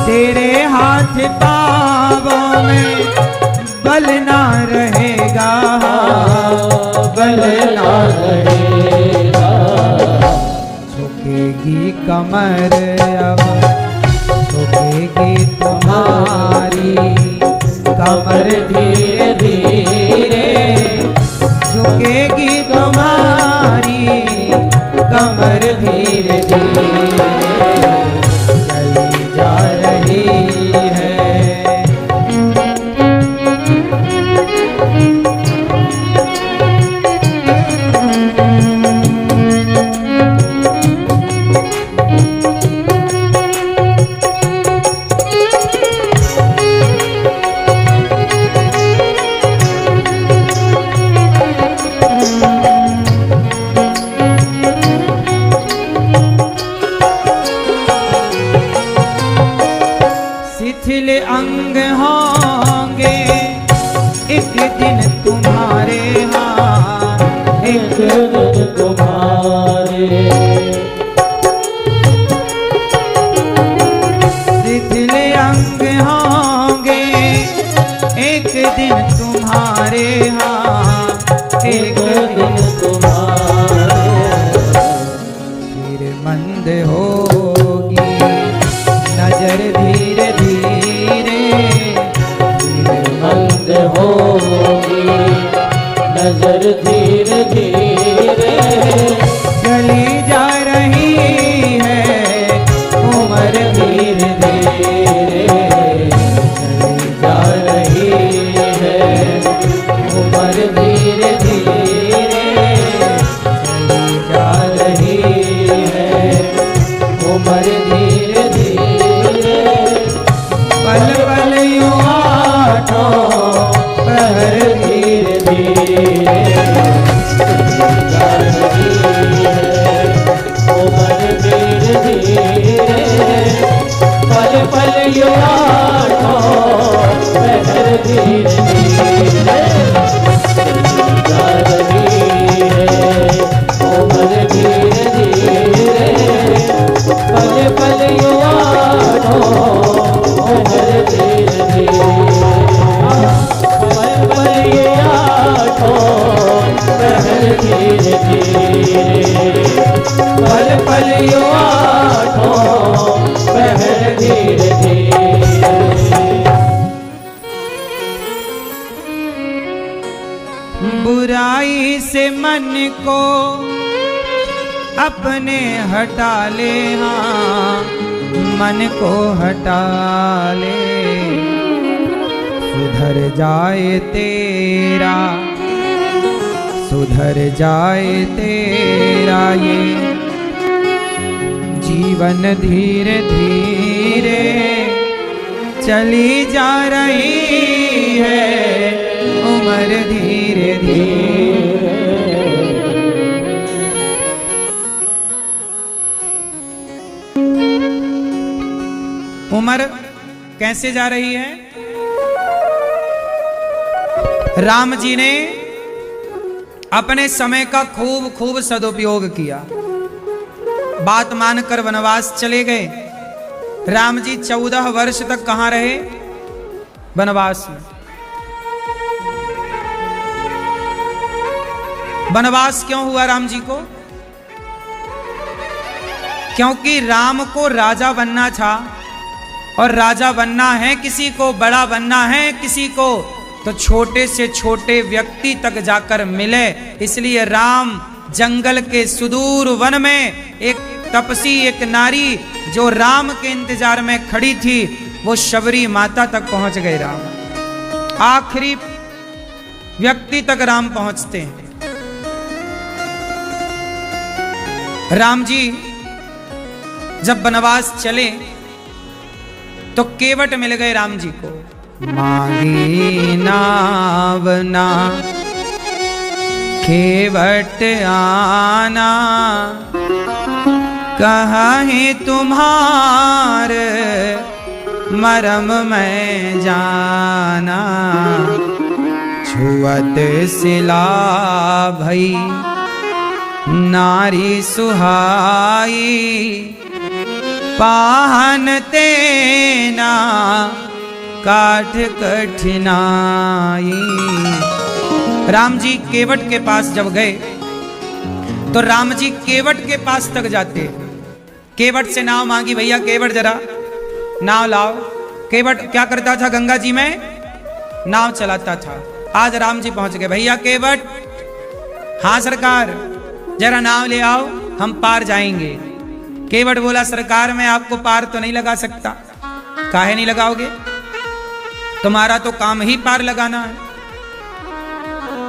तेरे हाथ पाँवों में बल ना रहेगा, बल ना रहेगा। झुकेगी कमर अब झुकेगी तुम्हारी कमर धीरे धीरे, झुकेगी तुम्हारी कमर धीरे धीरे चली जा रही है। शिथिल अंग होंगे एक दिन तुम्हारे, हाँ एक दिन तुम्हारे। शिथिल अंग होंगे एक दिन तुम्हारे, हाँ एक दिन तुम्हारे। फिर मंद होगी नजर धीरे धीरे, मंद होगी नजर धीरे धीरे चली जा रही है उम्र धीरे धीरे चली जा रही है उम्र धीरे धीरे चली जा रही है उम्र धीरे धीरे पल पल यूं आठों पहर धीरे धीरे चली जा रही बलियो आठों पहर धीरे धीरे। बुराई से मन को अपने हटा ले, हाँ मन को हटा ले, सुधर जाए तेरा, सुधर जाए तेरा ये जीवन। धीरे धीरे चली जा रही है उम्र, धीरे धीरे। उम्र कैसे जा रही है? राम जी ने अपने समय का खूब खूब सदुपयोग किया, बात मानकर वनवास चले गए। राम जी 14 वर्ष तक कहां रहे? वनवास में। वनवास क्यों हुआ राम जी को? क्योंकि राम को राजा बनना था, और राजा बनना है किसी को, बड़ा बनना है किसी को, तो छोटे से छोटे व्यक्ति तक जाकर मिले। इसलिए राम जंगल के सुदूर वन में एक तपसी, एक नारी जो राम के इंतजार में खड़ी थी, वो शबरी माता तक पहुंच गए। राम आखिरी व्यक्ति तक राम पहुंचते हैं। राम जी जब वनवास चले तो केवट मिल गए राम जी को। मांगी नावना केवट आना, कहीं तुम्हार मरम में जाना, छुअत सिला भई नारी सुहाई, पाहन तेना काठ कठिनाई। राम जी केवट के पास जब गए तो राम जी केवट के पास तक जाते, केवट से नाव मांगी, भैया केवट जरा नाव लाओ। केवट क्या करता था? गंगा जी में नाव चलाता था। आज राम जी पहुंच गए, भैया केवट, हाँ सरकार जरा नाव ले आओ, हम पार जाएंगे। केवट बोला, सरकार मैं आपको पार तो नहीं लगा सकता। काहे नहीं लगाओगे? तुम्हारा तो काम ही पार लगाना है।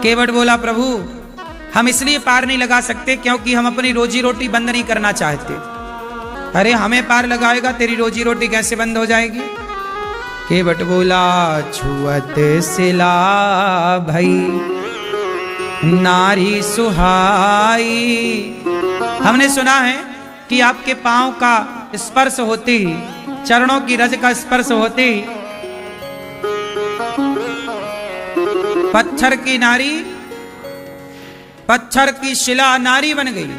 केवट बोला, प्रभु हम इसलिए पार नहीं लगा सकते क्योंकि हम अपनी रोजी रोटी बंद नहीं करना चाहते। अरे हमें पार लगाएगा, तेरी रोजी रोटी कैसे बंद हो जाएगी? केवट बोला, छुअत सिला भई नारी सुहाई। हमने सुना है कि आपके पांव का स्पर्श होते ही, चरणों की रज का स्पर्श होते ही पत्थर की नारी, पत्थर की शिला नारी बन गई।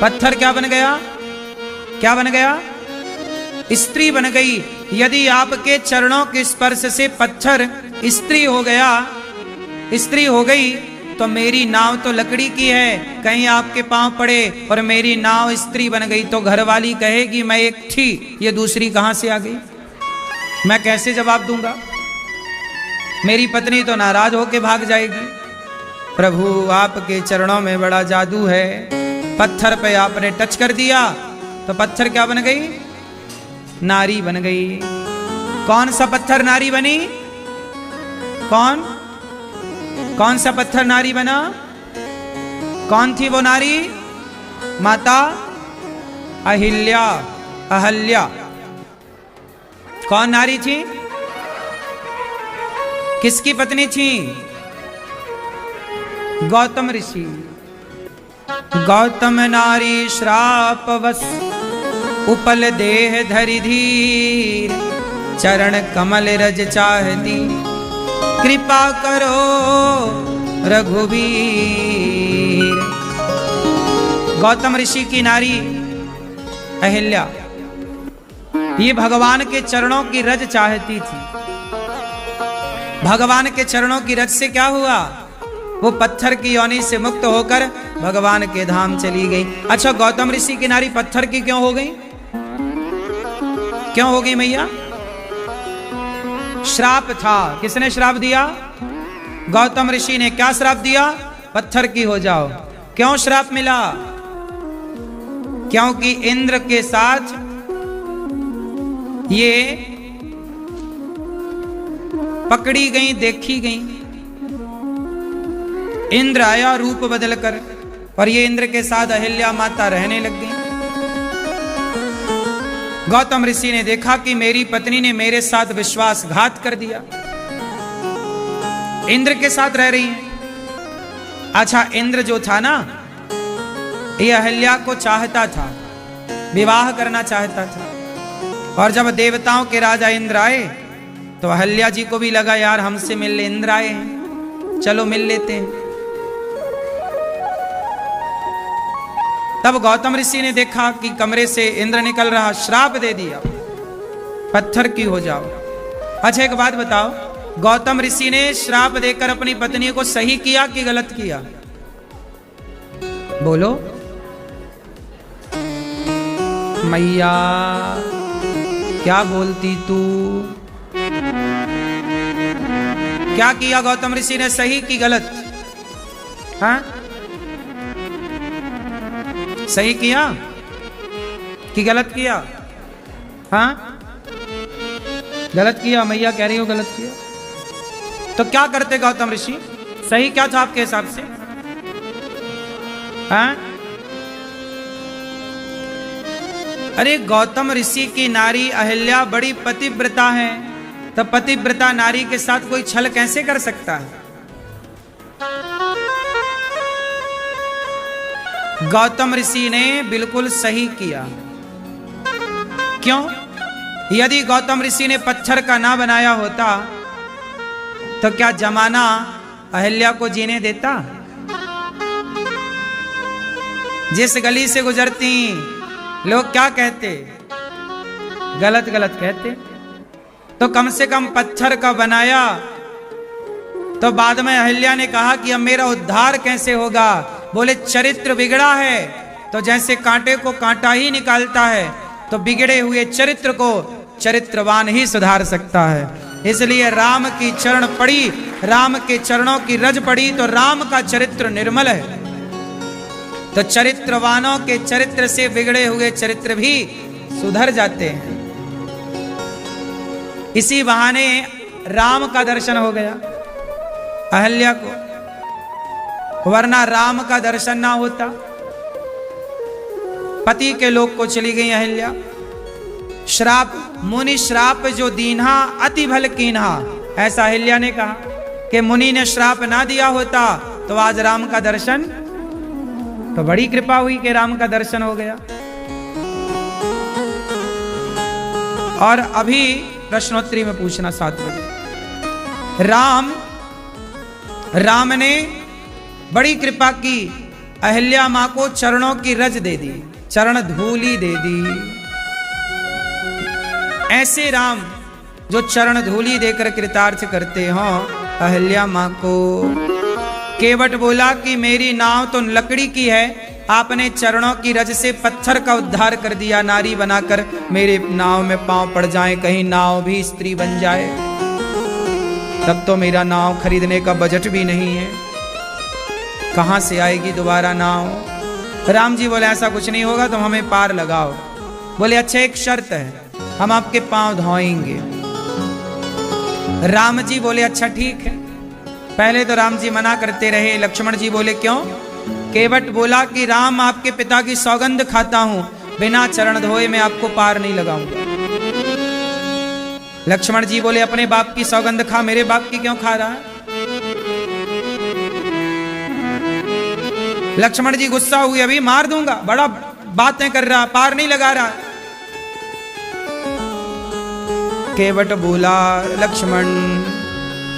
पत्थर क्या बन गया? क्या बन गया? स्त्री बन गई। यदि आपके चरणों के स्पर्श से पत्थर स्त्री हो गया, स्त्री हो गई, तो मेरी नाव तो लकड़ी की है, कहीं आपके पांव पड़े और मेरी नाव स्त्री बन गई तो घरवाली कहेगी मैं एक थी, ये दूसरी कहां से आ गई? मैं कैसे जवाब दूंगा? मेरी पत्नी तो नाराज होके भाग जाएगी। प्रभु आपके चरणों में बड़ा जादू है। पत्थर पे आपने टच कर दिया तो पत्थर क्या बन गई? नारी बन गई। कौन सा पत्थर नारी बनी? कौन कौन सा पत्थर नारी बना? कौन थी वो नारी? माता अहिल्या, अहल्या। कौन नारी थी? किसकी पत्नी थी? गौतम ऋषि। गौतम नारी श्रापवश उपल देह धरि धीर, चरण कमल रज चाहती कृपा करो रघुवीर। गौतम ऋषि की नारी अहिल्या ये भगवान के चरणों की रज चाहती थी। भगवान के चरणों की रज से क्या हुआ? वो पत्थर की योनि से मुक्त होकर भगवान के धाम चली गई। अच्छा, गौतम ऋषि की नारी पत्थर की क्यों हो गई? क्यों हो गई मैया? श्राप था। किसने श्राप दिया? गौतम ऋषि ने। क्या श्राप दिया? पत्थर की हो जाओ। क्यों श्राप मिला? क्योंकि इंद्र के साथ ये पकड़ी गई, देखी गई। इंद्र आया रूप बदलकर, और ये इंद्र के साथ अहिल्या माता रहने लग गई। गौतम ऋषि ने देखा कि मेरी पत्नी ने मेरे साथ विश्वासघात कर दिया, इंद्र के साथ रह रही है। अच्छा, इंद्र जो था ना, ये अहिल्या को चाहता था, विवाह करना चाहता था। और जब देवताओं के राजा इंद्र आए तो अहिल्या जी को भी लगा यार हमसे मिलने इंद्र आए हैं, चलो मिल लेते हैं। तब गौतम ऋषि ने देखा कि कमरे से इंद्र निकल रहा, श्राप दे दिया, पत्थर की हो जाओ। अच्छा, एक बात बताओ, गौतम ऋषि ने श्राप देकर अपनी पत्नी को सही किया कि गलत किया? बोलो मैया, क्या बोलती तू? क्या किया गौतम ऋषि ने, सही कि गलत? हाँ, सही किया कि गलत किया? हाँ, गलत किया। मैया कह रही हो गलत किया। तो क्या करते गौतम ऋषि? सही क्या था आपके हिसाब से? हाँ? अरे, गौतम ऋषि की नारी अहिल्या बड़ी पतिव्रता है, तो पतिव्रता नारी के साथ कोई छल कैसे कर सकता है? गौतम ऋषि ने बिल्कुल सही किया। क्यों? यदि गौतम ऋषि ने पत्थर का ना बनाया होता तो क्या जमाना अहिल्या को जीने देता? जिस गली से गुजरती लोग क्या कहते? गलत गलत कहते। तो कम से कम पत्थर का बनाया। तो बाद में अहिल्या ने कहा कि अब मेरा उद्धार कैसे होगा? बोले चरित्र बिगड़ा है, तो जैसे कांटे को कांटा ही निकालता है, तो बिगड़े हुए चरित्र को चरित्रवान ही सुधार सकता है। इसलिए राम की चरण पड़ी, राम के चरणों की रज पड़ी, तो राम का चरित्र निर्मल है। तो चरित्रवानों के चरित्र से बिगड़े हुए चरित्र भी सुधर जाते हैं। इसी बहाने राम का दर्शन हो गया अहिल्या को, वरना राम का दर्शन ना होता। पति के लोक को चली गई अहिल्या। श्राप, मुनि श्राप जो दीन्हा अति भल कीन्हा, ऐसा अहिल्या ने कहा कि मुनि ने श्राप ना दिया होता तो आज राम का दर्शन, तो बड़ी कृपा हुई कि राम का दर्शन हो गया। और अभी प्रश्नोत्तरी में पूछना 7 बजे। राम ने बड़ी कृपा की, अहिल्या मां को चरणों की रज दे दी, चरण धूली दे दी। ऐसे राम जो चरण धूली देकर कृतार्थ करते हो अहिल्या मां को। केवट बोला कि मेरी नाव तो लकड़ी की है, आपने चरणों की रज से पत्थर का उद्धार कर दिया, नारी बनाकर मेरे नाव में पांव पड़ जाए, कहीं नाव भी स्त्री बन जाए, तब तो मेरा नाव खरीदने का बजट भी नहीं है, कहां से आएगी दोबारा नाव। राम जी बोले ऐसा कुछ नहीं होगा, तुम हमें पार लगाओ। बोले अच्छा, एक शर्त है, हम आपके पांव धोएंगे। राम जी बोले अच्छा ठीक है। पहले तो राम जी मना करते रहे। लक्ष्मण जी बोले क्यों? केवट बोला कि राम आपके पिता की सौगंध खाता हूं, बिना चरण धोए मैं आपको पार नहीं लगाऊंगा। लक्ष्मण जी बोले अपने बाप की सौगंध खा, मेरे बाप की क्यों खा रहा है? लक्ष्मण जी गुस्सा हुए, अभी मार दूंगा, बड़ा बातें कर रहा, पार नहीं लगा रहा। केवट बोला लक्ष्मण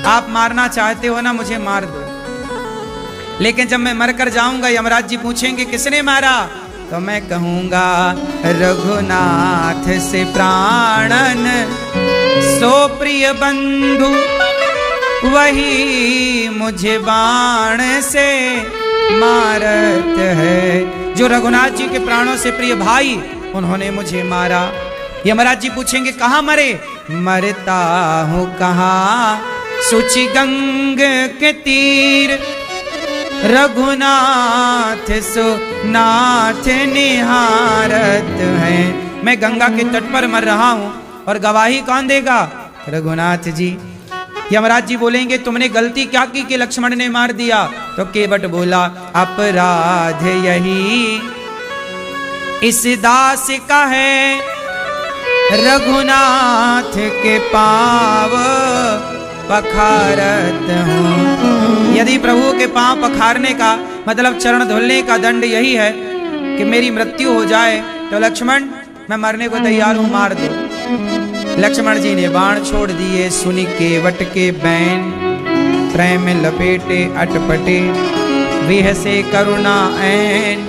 आप मारना चाहते हो ना, मुझे मार दो, लेकिन जब मैं मरकर जाऊंगा यमराज जी पूछेंगे किसने मारा, तो मैं कहूंगा रघुनाथ से प्राणन सो प्रिय बंधु वही मुझे बाण से मारत है। जो रघुनाथ जी के प्राणों से प्रिय भाई, उन्होंने मुझे मारा। यमराज जी पूछेंगे कहाँ मरे? मरता हूँ कहाँ सुचि गंग के तीर, रघुनाथ सुनाथ निहारत है। मैं गंगा के तट पर मर रहा हूँ और गवाही कौन देगा? रघुनाथ जी। यमराज जी बोलेंगे तुमने गलती क्या की कि लक्ष्मण ने मार दिया? तो केवट बोला अपराध यही इस दास का है, रघुनाथ के पांव पखारत हूँ। यदि प्रभु के पांव पखारने का मतलब चरण धुलने का दंड यही है कि मेरी मृत्यु हो जाए, तो लक्ष्मण मैं मरने को तैयार हूँ, मार दो। लक्ष्मण जी ने बाण छोड़ दिए। सुनि केवट के बैन, प्रेम लपेटे अटपटे, विह से करुणा ऐन,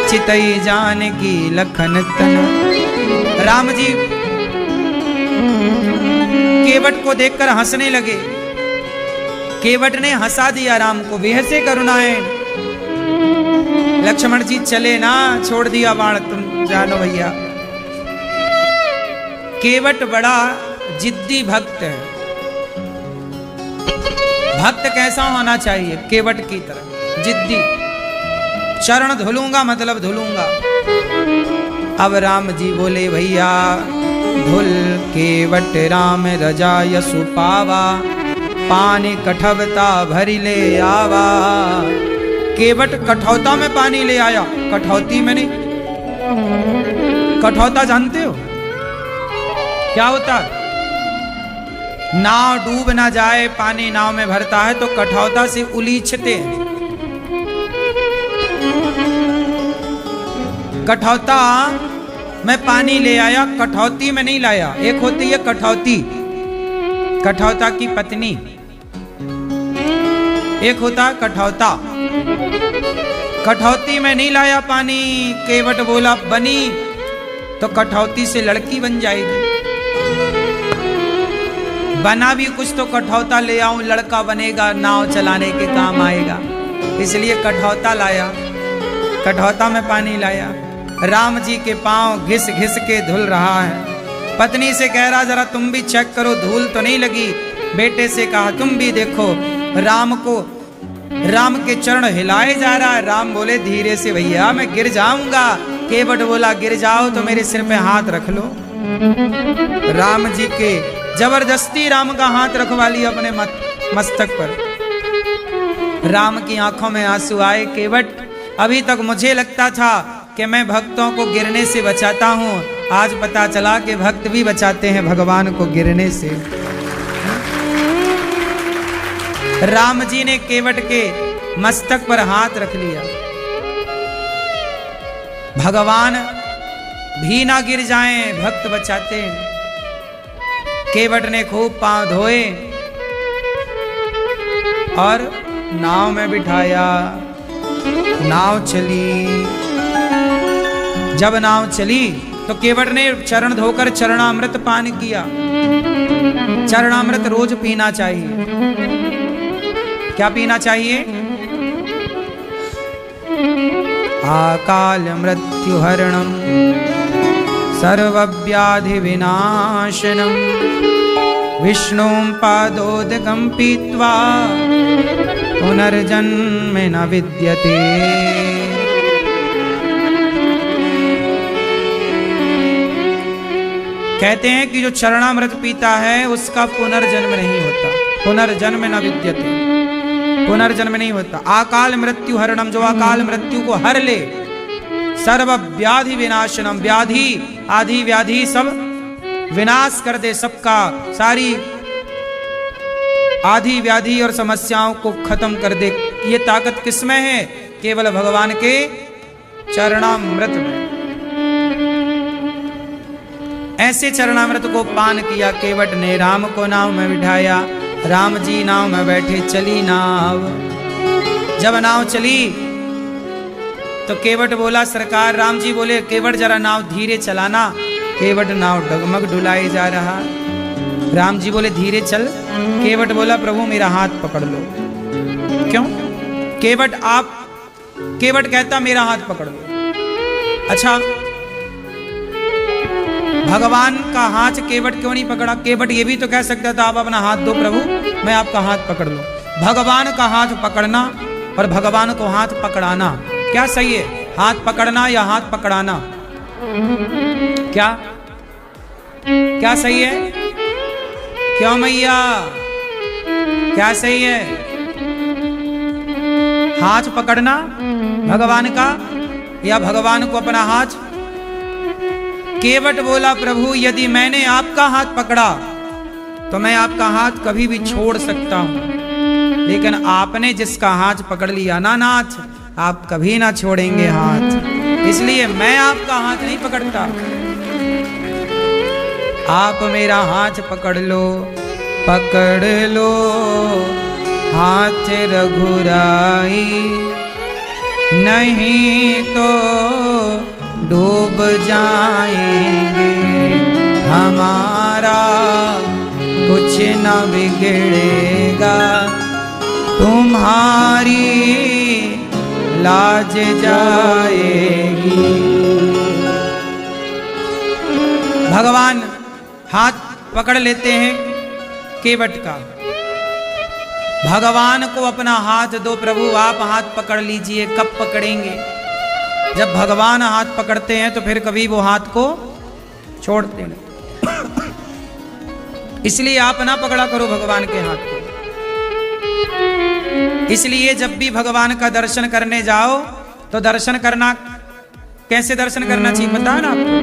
चितई जानकी लखन तन। राम जी केवट को देखकर हंसने लगे। केवट ने हंसा दिया राम को, विह से करुणा ऐन। लक्ष्मण जी चले ना, छोड़ दिया बाण, तुम जानो भैया। केवट बड़ा जिद्दी भक्त है। भक्त कैसा होना चाहिए? केवट की तरह जिद्दी। चरण धुलूंगा मतलब धुलूंगा। अब राम जी बोले भैया धुल केवट राम रजा यसु पावा, पानी कठवता भरी ले आवा। केवट कठौता में पानी ले आया, कठौती में नहीं। कठौता जानते हो क्या होता? नाव डूब ना जाए, पानी नाव में भरता है तो कठौता से उलीचते हैं। कठौता में पानी ले आया, कठौती में नहीं लाया। एक होती है कठौती, कठौता की पत्नी, एक होता है कठौता। कठौती में नहीं लाया पानी। केवट बोला बनी तो कठौती से लड़की बन जाएगी। बना भी कुछ तो कठौता ले आऊं, लड़का बनेगा, नाव चलाने के काम आएगा। इसलिए कठौता लाया, कठौता में पानी लाया। राम जी के पांव घिस घिस के धुल रहा है। पत्नी से कह रहा जरा तुम भी चेक करो, धूल तो नहीं लगी। बेटे से कहा तुम भी देखो। राम को, राम के चरण हिलाए जा रहा है। राम बोले धीरे से भैया मैं गिर जाऊंगा। केवट बोला गिर जाओ तो मेरे सिर पे हाथ रख लो। राम जी के जबरदस्ती राम का हाथ रखवा लिया अपने मस्तक पर। राम की आंखों में आंसू आए। केवट अभी तक मुझे लगता था कि मैं भक्तों को गिरने से बचाता हूँ, आज पता चला कि भक्त भी बचाते हैं भगवान को गिरने से। राम जी ने केवट के मस्तक पर हाथ रख लिया। भगवान भी ना गिर जाएं, भक्त बचाते हैं। केवट ने खूब पांव धोए और नाव में बिठाया। नाव चली। जब नाव चली तो केवट ने चरण धोकर चरणामृत पान किया। चरणामृत रोज पीना चाहिए। क्या पीना चाहिए? आकाल मृत्यु हरणम सर्वव्याधि विनाशनम विष्णुं पादोदकं पीत्वा पुनर्जन्म न विद्यते। कहते हैं कि जो चरणामृत पीता है उसका पुनर्जन्म नहीं होता। पुनर्जन्म न विद्यते, पुनर्जन्म नहीं होता। आकाल मृत्यु हरणम, जो अकाल मृत्यु को हर ले। सर्व व्याधि विनाशनम, व्याधि आदि व्याधि सब विनाश कर दे, सबका सारी आदि व्याधि और समस्याओं को खत्म कर दे। ये ताकत किसमें है? केवल भगवान के चरणामृत में। ऐसे चरणामृत को पान किया केवट ने। राम को नाव में बिठाया। राम जी नाव में बैठे। चली नाव। जब नाव चली तो केवट बोला सरकार, राम जी बोले केवट जरा नाव धीरे चलाना। केवट नाव डगमग डुलाई जा रहा। राम जी बोले धीरे चल। केवट बोला प्रभु मेरा हाथ पकड़ लो। क्यों? केवट कहता मेरा हाथ पकड़ लो। अच्छा, भगवान का हाथ केवट क्यों नहीं पकड़ा? केवट ये भी तो कह सकता था आप अपना हाथ दो प्रभु, मैं आपका हाथ पकड़ लूं। भगवान का हाथ पकड़ना और भगवान को हाथ पकड़ाना क्या सही है? हाथ पकड़ना या हाथ पकड़ाना? क्या सही है? क्यों मैया, क्या सही है? हाथ पकड़ना भगवान का या भगवान को अपना हाथ? केवट बोला प्रभु यदि मैंने आपका हाथ पकड़ा तो मैं आपका हाथ कभी भी छोड़ सकता हूं, लेकिन आपने जिसका हाथ पकड़ लिया ना नाथ, आप कभी ना छोड़ेंगे हाथ, इसलिए मैं आपका हाथ नहीं पकड़ता। आप मेरा हाथ पकड़ लो हाथ रघुराई, नहीं तो डूब जाएंगे, हमारा कुछ न बिगड़ेगा, तुम्हारी लाज जाएगी। भगवान हाथ पकड़ लेते हैं केवट का। भगवान को अपना हाथ दो प्रभु, आप हाथ पकड़ लीजिए। कब पकड़ेंगे? जब भगवान हाथ पकड़ते हैं तो फिर कभी वो हाथ को छोड़ते नहीं। इसलिए आप ना पकड़ा करो भगवान के हाथ को। इसलिए जब भी भगवान का दर्शन करने जाओ तो दर्शन करना, कैसे दर्शन करना चाहिए बताओ ना आपको।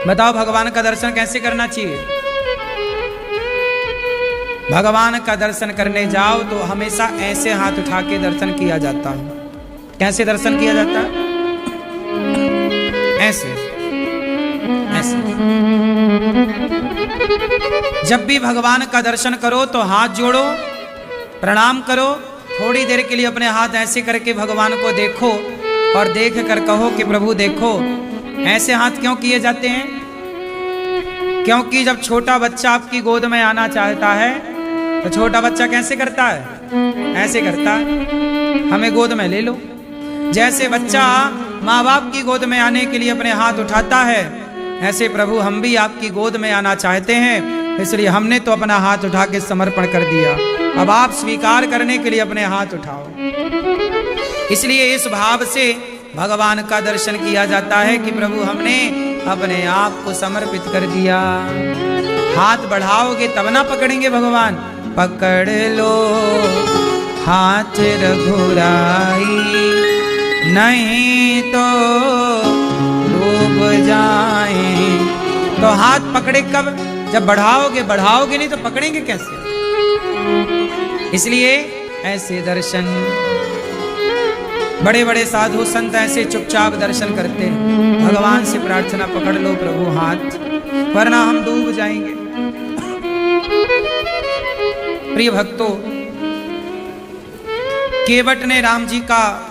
बताओ भगवान का दर्शन कैसे करना चाहिए? भगवान का दर्शन करने जाओ तो हमेशा ऐसे हाथ उठा के दर्शन किया जाता है। कैसे दर्शन किया जाता है? ऐसे ऐसे। जब भी भगवान का दर्शन करो तो हाथ जोड़ो, प्रणाम करो, थोड़ी देर के लिए अपने हाथ ऐसे करके भगवान को देखो और देख कर कहो कि प्रभु देखो। ऐसे हाथ क्यों किए जाते हैं? क्योंकि जब छोटा बच्चा आपकी गोद में आना चाहता है तो छोटा बच्चा कैसे करता है? ऐसे करता है, हमें गोद में ले लो। जैसे बच्चा माँ बाप की गोद में आने के लिए अपने हाथ उठाता है, ऐसे प्रभु हम भी आपकी गोद में आना चाहते हैं, इसलिए हमने तो अपना हाथ उठा के समर्पण कर दिया, अब आप स्वीकार करने के लिए अपने हाथ उठाओ। इसलिए इस भाव से भगवान का दर्शन किया जाता है कि प्रभु हमने अपने आप को समर्पित कर दिया। हाथ बढ़ाओगे तब ना पकड़ेंगे भगवान। पकड़ लो हाथ रघुराई, नहीं तो डूब जाए। तो हाथ पकड़े कब? जब बढ़ाओगे नहीं तो पकड़ेंगे कैसे? इसलिए ऐसे दर्शन, बड़े बड़े साधु संत ऐसे चुपचाप दर्शन करते हैं। भगवान से प्रार्थना, पकड़ लो प्रभु हाथ, वरना हम डूब जाएंगे। प्रिय भक्तों, केवट ने राम जी का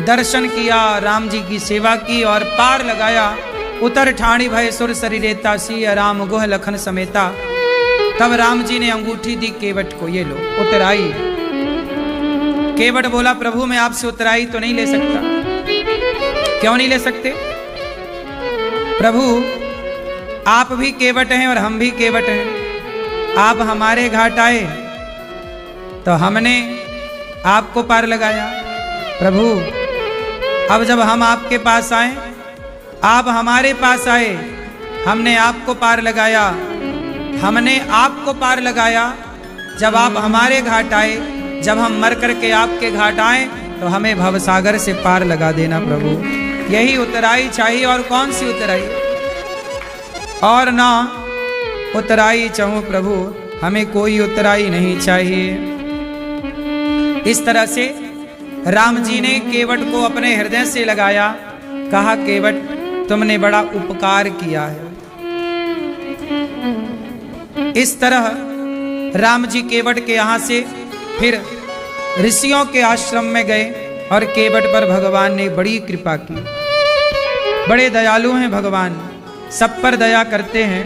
दर्शन किया, राम जी की सेवा की और पार लगाया। उतर ठाणी भय सुर सरिरेता, सिय राम गुह लखन समेता। तब राम जी ने अंगूठी दी केवट को, ये लो उतराई। केवट बोला प्रभु मैं आपसे उतराई तो नहीं ले सकता। क्यों नहीं ले सकते? प्रभु आप भी केवट हैं और हम भी केवट हैं। आप हमारे घाट आए तो हमने आपको पार लगाया। प्रभु अब जब हम आपके पास आए, आप हमारे पास आए, हमने आपको पार लगाया। हमने आपको पार लगाया। जब आप हमारे घाट आए, जब हम मर करके आपके घाट आए तो हमें भवसागर से पार लगा देना प्रभु। यही उतराई चाहिए, और कौन सी उतराई? और ना उतराई चाहूं प्रभु, हमें कोई उतराई नहीं चाहिए। इस तरह से राम जी ने केवट को अपने हृदय से लगाया। कहा केवट तुमने बड़ा उपकार किया है। इस तरह राम जी केवट के यहाँ से फिर ऋषियों के आश्रम में गए और केवट पर भगवान ने बड़ी कृपा की। बड़े दयालु हैं भगवान, सब पर दया करते हैं।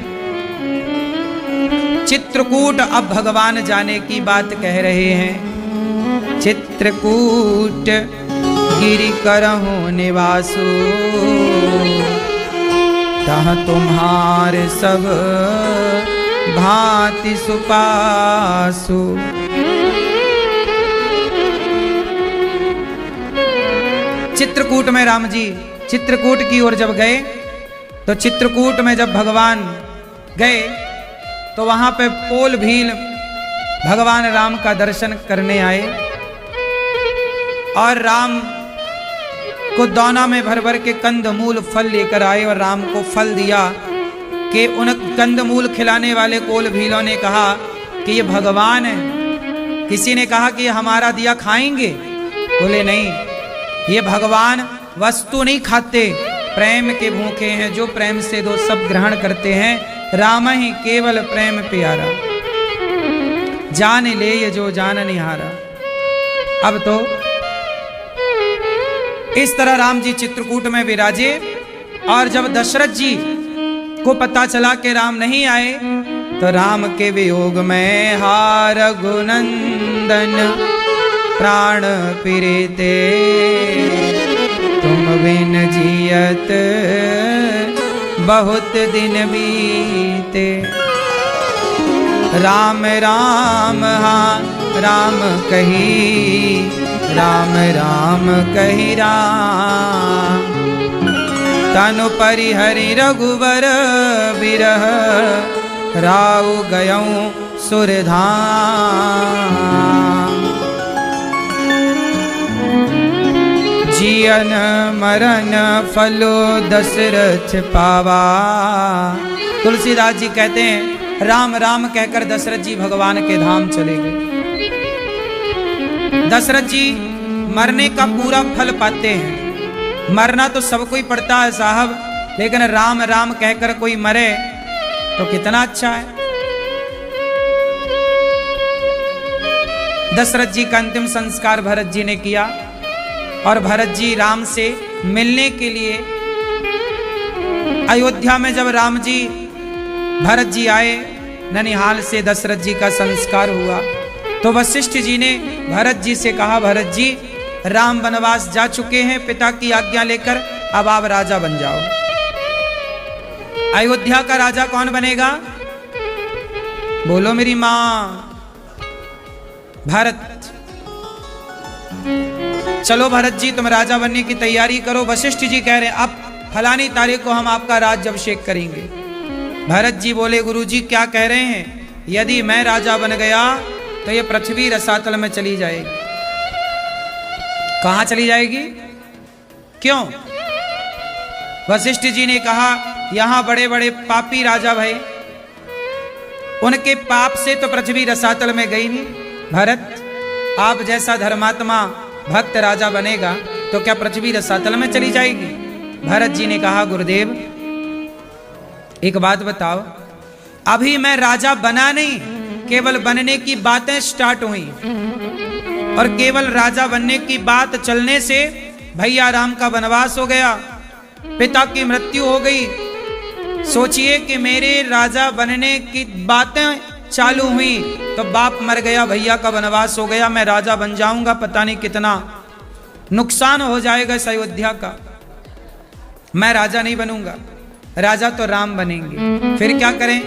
चित्रकूट अब भगवान जाने की बात कह रहे हैं। चित्रकूट गिरि करहु निवासु, तह तुम्हारे सब भांति सुपासु। चित्रकूट में राम जी चित्रकूट की ओर जब गए तो चित्रकूट में जब भगवान गए तो वहां पे पोल भील भगवान राम का दर्शन करने आए और राम को दौना में भर भर के कंदमूल फल लेकर आए और राम को फल दिया कि उन कंदमूल खिलाने वाले कोल भीलों ने कहा कि ये भगवान है। किसी ने कहा कि ये हमारा दिया खाएंगे, बोले नहीं, ये भगवान वस्तु नहीं खाते, प्रेम के भूखे हैं, जो प्रेम से दो सब ग्रहण करते हैं। राम ही केवल प्रेम प्यारा, जान ले ये जो जान निहारा। अब तो इस तरह राम जी चित्रकूट में विराजे और जब दशरथ जी को पता चला कि राम नहीं आए तो राम के वियोग में हार रघुनंदन प्राण पीड़िते, तुम बिन जियत बहुत दिन बीते। राम राम हाँ राम कही, राम राम कही राम, तनु परिहरि रघुवर बिरह, राव गयऊं सुरधाम। जियन मरण फलो दशरथ पावा। तुलसीदास जी कहते हैं राम राम कहकर दशरथ जी भगवान के धाम चले गए। दशरथ जी मरने का पूरा फल पाते हैं। मरना तो सबको ही पड़ता है साहब, लेकिन राम राम कहकर कोई मरे तो कितना अच्छा है। दशरथ जी का अंतिम संस्कार भरत जी ने किया और भरत जी राम से मिलने के लिए अयोध्या में जब राम जी भरत जी आए, ननिहाल से दशरथ जी का संस्कार हुआ तो वशिष्ठ जी ने भरत जी से कहा, भरत जी राम वनवास जा चुके हैं पिता की आज्ञा लेकर, अब आप राजा बन जाओ। अयोध्या का राजा कौन बनेगा? बोलो मेरी मां। भरत। चलो भरत जी तुम राजा बनने की तैयारी करो। वशिष्ठ जी कह रहे हैं अब फलानी तारीख को हम आपका राज्याभिषेक करेंगे। भरत जी बोले, गुरुजी क्या कह रहे हैं? यदि मैं राजा बन गया तो ये पृथ्वी रसातल में चली जाएगी। कहां चली जाएगी? क्यों? वशिष्ठ जी ने कहा, यहां बड़े बड़े पापी राजा भय, उनके पाप से तो पृथ्वी रसातल में गई नहीं। भरत, आप जैसा धर्मात्मा भक्त राजा बनेगा तो क्या पृथ्वी रसातल में चली जाएगी? भरत जी ने कहा, गुरुदेव एक बात बताओ, अभी मैं राजा बना नहीं, केवल बनने की बातें स्टार्ट हुई और केवल राजा बनने की बात चलने से भैया राम का वनवास हो गया, पिता की मृत्यु हो गई। सोचिए कि मेरे राजा बनने की बातें चालू हुई तो बाप मर गया, भैया का वनवास हो गया, मैं राजा बन जाऊंगा, पता नहीं कितना नुकसान हो जाएगा इस अयोध्या का। मैं राजा नहीं बनूंगा, राजा तो राम बनेंगे। फिर क्या करें?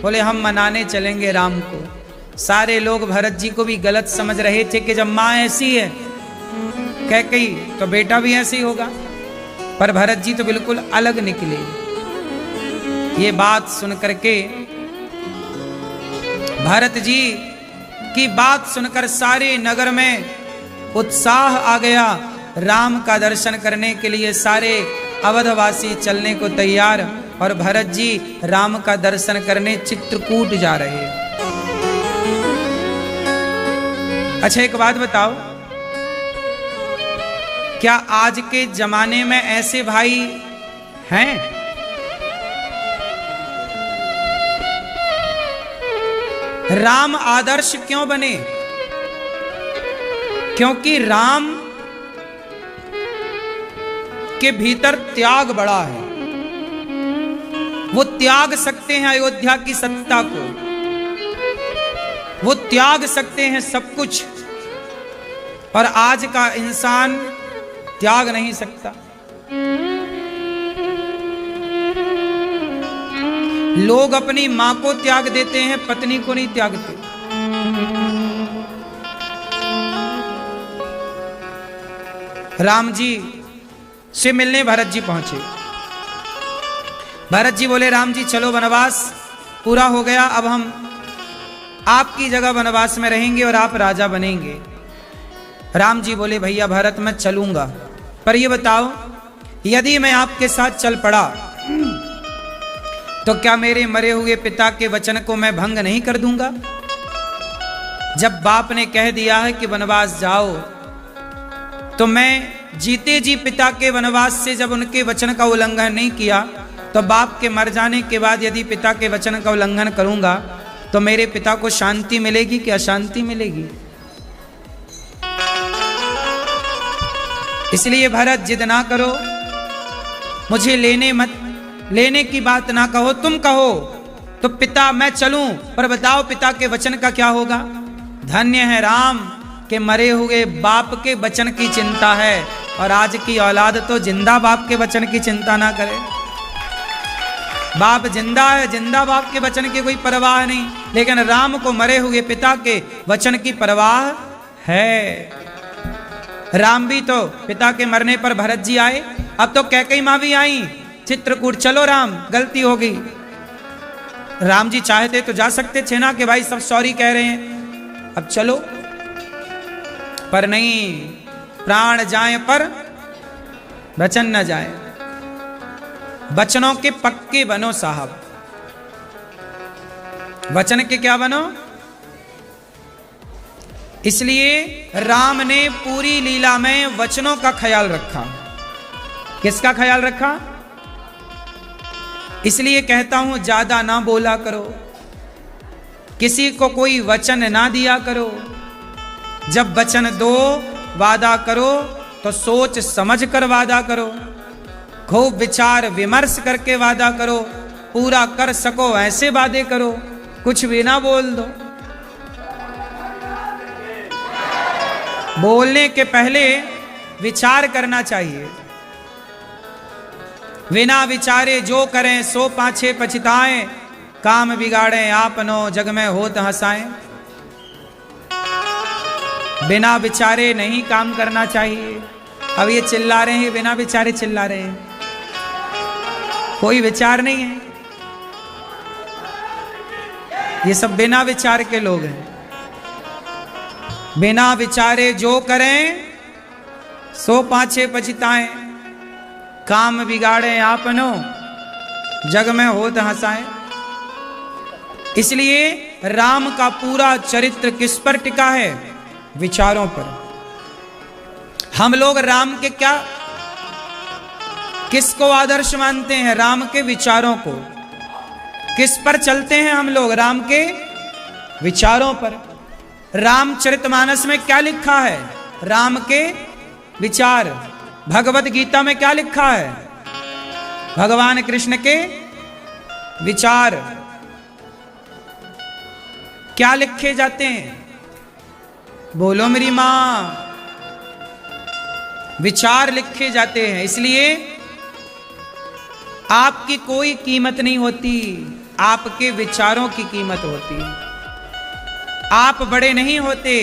बोले हम मनाने चलेंगे राम को। सारे लोग भरत जी को भी गलत समझ रहे थे कि जब माँ ऐसी है कैकेयी तो बेटा भी ऐसे ही होगा, पर भरत जी तो बिल्कुल अलग निकले। ये बात सुन करके भरत जी की बात सुनकर सारे नगर में उत्साह आ गया। राम का दर्शन करने के लिए सारे अवधवासी चलने को तैयार और भरत जी राम का दर्शन करने चित्रकूट जा रहे हैं। अच्छा एक बात बताओ, क्या आज के जमाने में ऐसे भाई हैं? राम आदर्श क्यों बने? क्योंकि राम के भीतर त्याग बड़ा है। वो त्याग सकते हैं अयोध्या की सत्ता को, वो त्याग सकते हैं सब कुछ, और आज का इंसान त्याग नहीं सकता। लोग अपनी मां को त्याग देते हैं, पत्नी को नहीं त्यागते। राम जी से मिलने भरत जी पहुंचे। भरत जी बोले, राम जी चलो, वनवास पूरा हो गया, अब हम आपकी जगह वनवास में रहेंगे और आप राजा बनेंगे। राम जी बोले, भैया भरत मैं चलूंगा, पर ये बताओ यदि मैं आपके साथ चल पड़ा तो क्या मेरे मरे हुए पिता के वचन को मैं भंग नहीं कर दूंगा? जब बाप ने कह दिया है कि वनवास जाओ, तो मैं जीते जी पिता के वनवास से जब उनके वचन का उल्लंघन नहीं किया, तो बाप के मर जाने के बाद यदि पिता के वचन का उल्लंघन करूंगा तो मेरे पिता को शांति मिलेगी कि अशांति मिलेगी? इसलिए भरत जिद ना करो, मुझे लेने की बात ना कहो, तुम कहो तो पिता मैं चलूं, पर बताओ पिता के वचन का क्या होगा? धन्य है राम के मरे हुए बाप के वचन की चिंता है, और आज की औलाद तो जिंदा बाप के वचन की चिंता ना करे। बाप जिंदा है, जिंदा बाप के वचन की कोई परवाह नहीं, लेकिन राम को मरे हुए पिता के वचन की परवाह है। राम भी तो पिता के मरने पर भरत जी आए, अब तो कैकेयी मां भी आई, चित्रकूट चलो राम, गलती हो गई। राम जी चाहते तो जा सकते थे ना कि भाई सब सॉरी कह रहे हैं, अब चलो, पर नहीं, प्राण जाए पर वचन न जाए। वचनों के पक्के बनो साहब, वचन के क्या बनो? इसलिए राम ने पूरी लीला में वचनों का ख्याल रखा। किसका ख्याल रखा? इसलिए कहता हूं ज्यादा ना बोला करो, किसी को कोई वचन ना दिया करो। जब वचन दो, वादा करो तो सोच समझ कर वादा करो, खूब विचार विमर्श करके वादा करो, पूरा कर सको ऐसे वादे करो, कुछ भी ना बोल दो। बोलने के पहले विचार करना चाहिए। बिना विचारे जो करें सो पाछे पछताएं, काम बिगाड़े आपनो जग में होत हंसाएं। बिना विचारे नहीं काम करना चाहिए। अब ये चिल्ला रहे हैं, बिना विचारे चिल्ला रहे हैं, कोई विचार नहीं है, ये सब बिना विचार के लोग हैं। बिना विचारे जो करें सो पाछे पछताएं, काम बिगाड़े आपनो जग में होत हंसाएं। इसलिए राम का पूरा चरित्र किस पर टिका है? विचारों पर। हम लोग राम के क्या, किसको आदर्श मानते हैं? राम के विचारों को। किस पर चलते हैं हम लोग? राम के विचारों पर। रामचरितमानस में क्या लिखा है? राम के विचार। भगवत गीता में क्या लिखा है? भगवान कृष्ण के विचार। क्या लिखे जाते हैं? बोलो मेरी मां, विचार लिखे जाते हैं। इसलिए आपकी कोई कीमत नहीं होती, आपके विचारों की कीमत होती है। आप बड़े नहीं होते,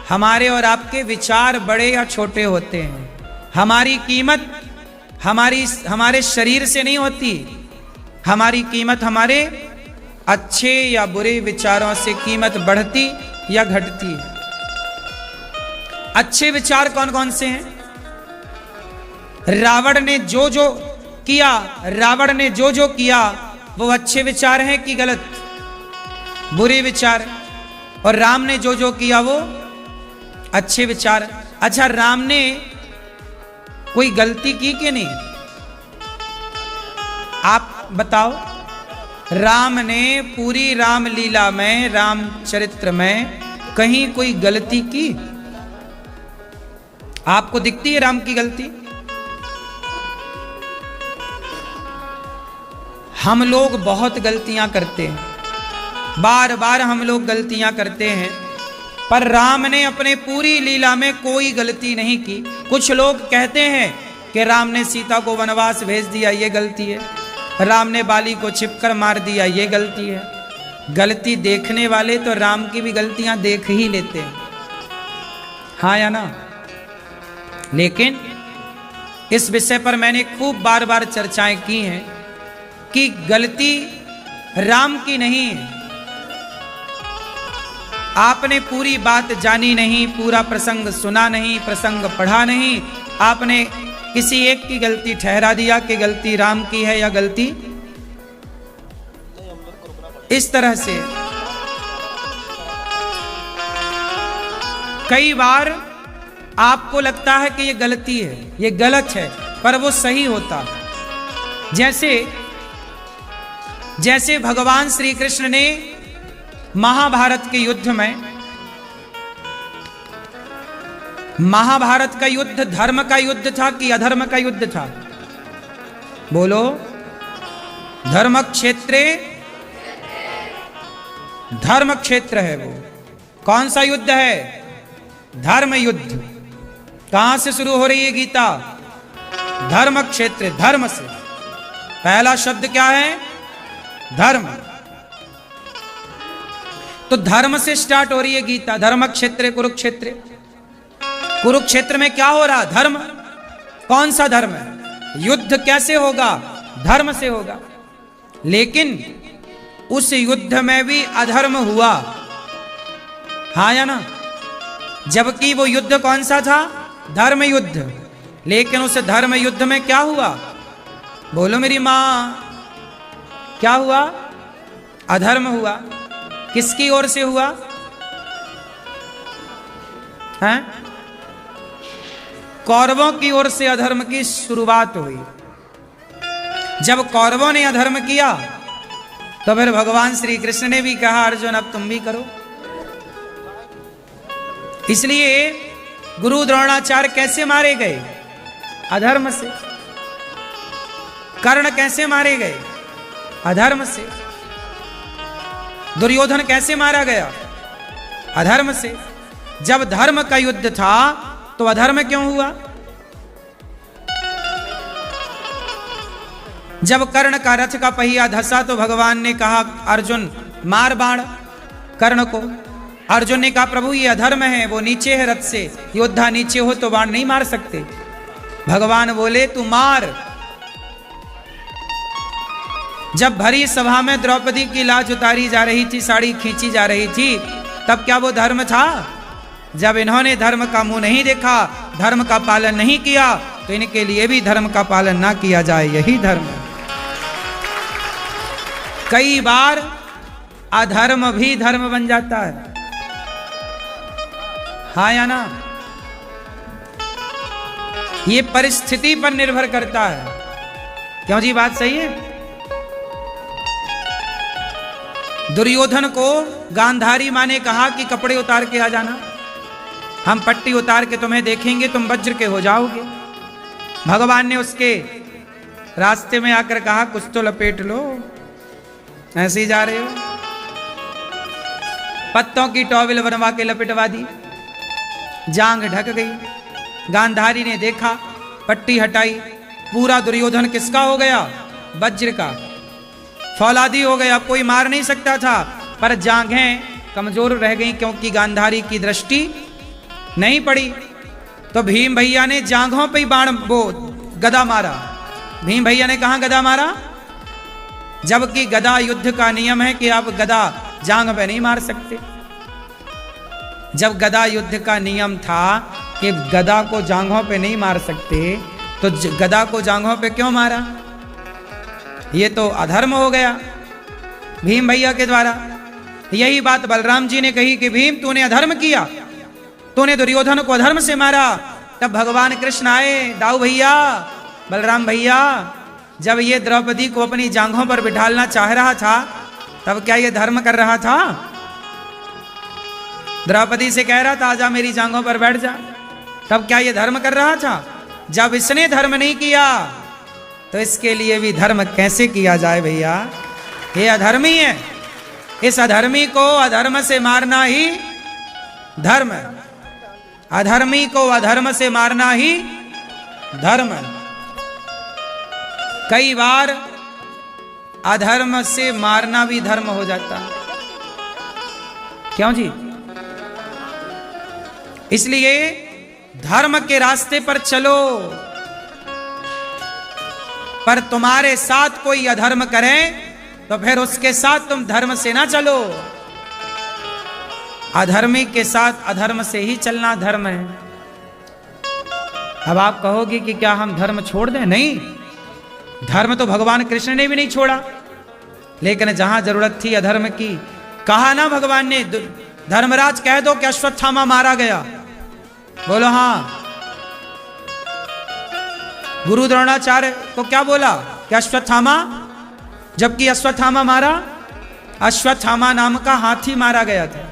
हमारे और आपके विचार बड़े या छोटे होते हैं। हमारी कीमत हमारे शरीर से नहीं होती, हमारी कीमत हमारे अच्छे या बुरे विचारों से कीमत बढ़ती या घटती है। अच्छे विचार कौन कौन से हैं? रावण ने जो किया वो अच्छे विचार हैं कि गलत? बुरे विचार। और राम ने जो किया वो अच्छे विचार। अच्छा, राम ने कोई गलती की कि नहीं? आप बताओ। राम ने पूरी रामलीला में, रामचरित्र में कहीं कोई गलती की? आपको दिखती है राम की गलती? हम लोग बहुत गलतियां करते हैं, बार बार हम लोग गलतियां करते हैं, पर राम ने अपने पूरी लीला में कोई गलती नहीं की। कुछ लोग कहते हैं कि राम ने सीता को वनवास भेज दिया, ये गलती है। राम ने बाली को छिपकर मार दिया, ये गलती है। गलती देखने वाले तो राम की भी गलतियां देख ही लेते हैं, हाँ या ना। लेकिन इस विषय पर मैंने खूब बार बार चर्चाएं की हैं कि गलती राम की नहीं है। आपने पूरी बात जानी नहीं, पूरा प्रसंग सुना नहीं, प्रसंग पढ़ा नहीं, आपने किसी एक की गलती ठहरा दिया कि गलती राम की है या गलती इस तरह से। कई बार आपको लगता है कि ये गलती है, ये गलत है, पर वो सही होता। जैसे भगवान श्री कृष्ण ने महाभारत के युद्ध में, महाभारत का युद्ध धर्म का युद्ध था कि अधर्म का युद्ध था? बोलो। धर्म क्षेत्रे, धर्म क्षेत्र है वो। कौन सा युद्ध है? धर्म युद्ध। कहां से शुरू हो रही है गीता? धर्म क्षेत्र, धर्म से। पहला शब्द क्या है? धर्म। तो धर्म से स्टार्ट हो रही है गीता। धर्म क्षेत्र कुरुक्षेत्र। कुरुक्षेत्र में क्या हो रहा? धर्म। कौन सा धर्म है? युद्ध कैसे होगा? धर्म से होगा। लेकिन उस युद्ध में भी अधर्म हुआ, हाँ या ना? जबकि वो युद्ध कौन सा था? धर्म युद्ध। लेकिन उस धर्म युद्ध में क्या हुआ? बोलो मेरी मां, क्या हुआ? अधर्म हुआ। किसकी ओर से हुआ? हैं? कौरवों की ओर से अधर्म की शुरुआत हुई। जब कौरवों ने अधर्म किया तो फिर भगवान श्री कृष्ण ने भी कहा, अर्जुन अब तुम भी करो। इसलिए गुरु द्रोणाचार्य कैसे मारे गए? अधर्म से। कर्ण कैसे मारे गए? अधर्म से। दुर्योधन कैसे मारा गया? अधर्म से। जब धर्म का युद्ध था तो अधर्म क्यों हुआ? जब कर्ण का रथ का पहिया धसा तो भगवान ने कहा, अर्जुन मार बाण कर्ण को। अर्जुन ने कहा, प्रभु ये अधर्म है, वो नीचे है रथ से, योद्धा नीचे हो तो बाण नहीं मार सकते। भगवान बोले तू मार। जब भरी सभा में द्रौपदी की लाज उतारी जा रही थी, साड़ी खींची जा रही थी, तब क्या वो धर्म था? जब इन्होंने धर्म का मुंह नहीं देखा, धर्म का पालन नहीं किया, तो इनके लिए भी धर्म का पालन ना किया जाए, यही धर्म है। कई बार अधर्म भी धर्म बन जाता है, हाँ या ना? ये परिस्थिति पर निर्भर करता है। क्यों जी, बात सही है? दुर्योधन को गांधारी माँ ने कहा कि कपड़े उतार के आ जाना, हम पट्टी उतार के तुम्हें देखेंगे, तुम वज्र के हो जाओगे। भगवान ने उसके रास्ते में आकर कहा, कुछ तो लपेट लो, ऐसे ही जा रहे हो। पत्तों की टॉवेल बनवा के लपेटवा दी, जांग ढक गई। गांधारी ने देखा, पट्टी हटाई, पूरा दुर्योधन किसका हो गया? वज्र का, फौलादी हो गया। कोई मार नहीं सकता था, पर जांघें कमजोर रह गई क्योंकि गांधारी की दृष्टि नहीं पड़ी। तो भीम भैया ने जांघों पे ही बाण वो गदा मारा। भीम भैया ने कहा गदा मारा, जबकि गदा युद्ध का नियम है कि आप गदा जांघ पे नहीं मार सकते। जब गदा युद्ध का नियम था कि गदा को जांघों पे नहीं मार सकते, तो गदा को जांघों पे क्यों मारा? ये तो अधर्म हो गया भीम भैया के द्वारा। यही बात बलराम जी ने कही कि भीम तूने अधर्म किया, तूने दुर्योधन को अधर्म से मारा। तब भगवान कृष्ण आए, दाऊ भैया, बलराम भैया, जब ये द्रौपदी को अपनी जांघों पर बिठालना चाह रहा था, तब क्या ये धर्म कर रहा था? द्रौपदी से कह रहा था आजा मेरी जांघों पर बैठ जा, तब क्या ये धर्म कर रहा था? जब इसने धर्म नहीं किया तो इसके लिए भी धर्म कैसे किया जाए भैया? ये अधर्मी है। इस अधर्मी को अधर्म से मारना ही धर्म है। अधर्मी को अधर्म से मारना ही धर्म है। कई बार अधर्म से मारना भी धर्म हो जाता है। क्यों जी? इसलिए धर्म के रास्ते पर चलो, पर तुम्हारे साथ कोई अधर्म करे तो फिर उसके साथ तुम धर्म से ना चलो। अधर्मी के साथ अधर्म से ही चलना धर्म है। अब आप कहोगे कि क्या हम धर्म छोड़ दें? नहीं, धर्म तो भगवान कृष्ण ने भी नहीं छोड़ा, लेकिन जहां जरूरत थी अधर्म की, कहा ना भगवान ने, धर्मराज कह दो कि अश्वत्थामा मारा गया। बोलो हाँ। गुरु द्रोणाचार्य को क्या बोला कि अश्वत्थामा, जबकि अश्वत्थामा मारा, अश्वत्थामा नाम का हाथी मारा गया था।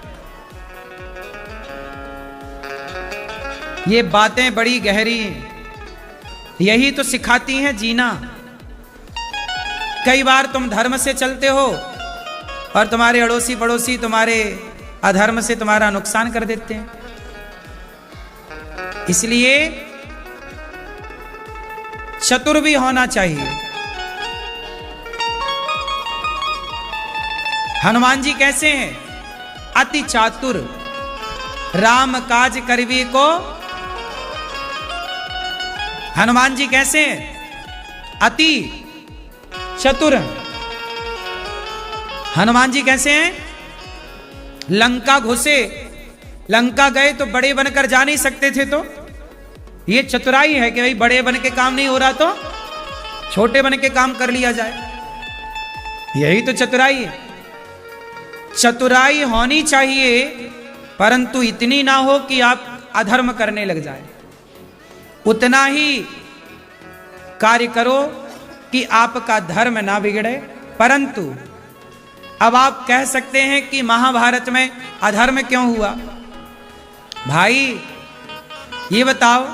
ये बातें बड़ी गहरी हैं, यही तो सिखाती हैं जीना। कई बार तुम धर्म से चलते हो और तुम्हारे अड़ोसी पड़ोसी तुम्हारे अधर्म से तुम्हारा नुकसान कर देते हैं। इसलिए चतुर भी होना चाहिए। हनुमान जी कैसे हैं? अति चातुर, राम काज करवी को। हनुमान जी कैसे हैं? अति चतुर। हनुमान जी कैसे हैं? लंका घुसे, लंका गए तो बड़े बनकर जा नहीं सकते थे, तो ये चतुराई है कि भाई बड़े बन के काम नहीं हो रहा तो छोटे बन के काम कर लिया जाए। यही तो चतुराई है। चतुराई होनी चाहिए, परंतु इतनी ना हो कि आप अधर्म करने लग जाए। उतना ही कार्य करो कि आपका धर्म ना बिगड़े। परंतु अब आप कह सकते हैं कि महाभारत में अधर्म क्यों हुआ? भाई ये बताओ,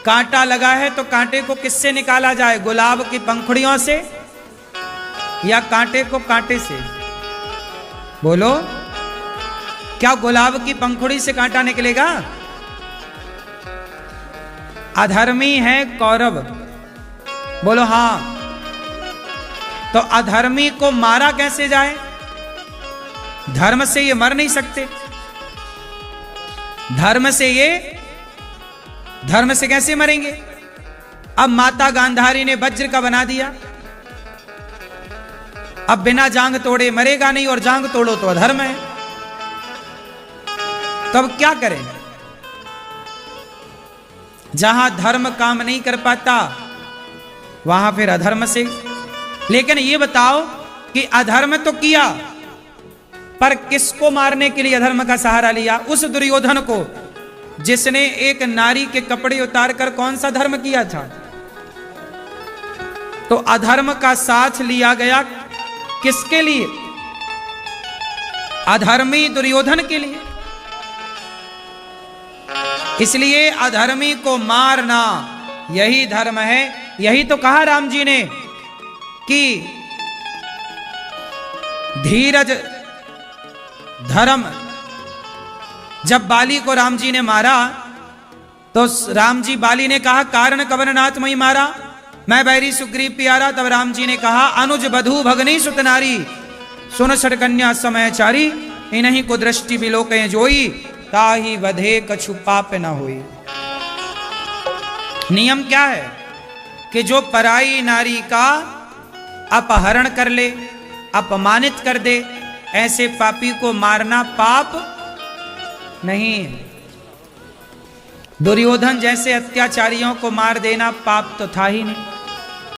कांटा लगा है तो कांटे को किससे निकाला जाए? गुलाब की पंखुड़ियों से या कांटे को कांटे से? बोलो, क्या गुलाब की पंखुड़ी से कांटा निकलेगा? अधर्मी है कौरव। बोलो हाँ। तो अधर्मी को मारा कैसे जाए? धर्म से ये मर नहीं सकते। धर्म से कैसे मरेंगे? अब माता गांधारी ने वज्र का बना दिया, अब बिना जांग तोड़े मरेगा नहीं, और जांग तोड़ो तो अधर्म है। तो अब क्या करें? जहां धर्म काम नहीं कर पाता वहां फिर अधर्म से। लेकिन ये बताओ कि अधर्म तो किया, पर किसको मारने के लिए अधर्म का सहारा लिया? उस दुर्योधन को जिसने एक नारी के कपड़े उतारकर कौन सा धर्म किया था। तो अधर्म का साथ लिया गया किसके लिए? अधर्मी दुर्योधन के लिए। इसलिए अधर्मी को मारना यही धर्म है। यही तो कहा राम जी ने कि धीरज धर्म। जब बाली को राम जी ने मारा तो राम जी, बाली ने कहा कारण कवरनाथ मई मारा, मैं बैरी सुग्रीव प्यारा। तब राम जी ने कहा अनुज बधू भगनी सुत नारी, सुन सड़कन्या समय चारी, इन्हीं को दृष्टि बिलोके जोई, ताही वधे कछु पाप न होई। नियम क्या है कि जो पराई नारी का अपहरण कर ले, अपमानित कर दे, ऐसे पापी को मारना पाप नहीं है। दुर्योधन जैसे अत्याचारियों को मार देना पाप तो था ही नहीं।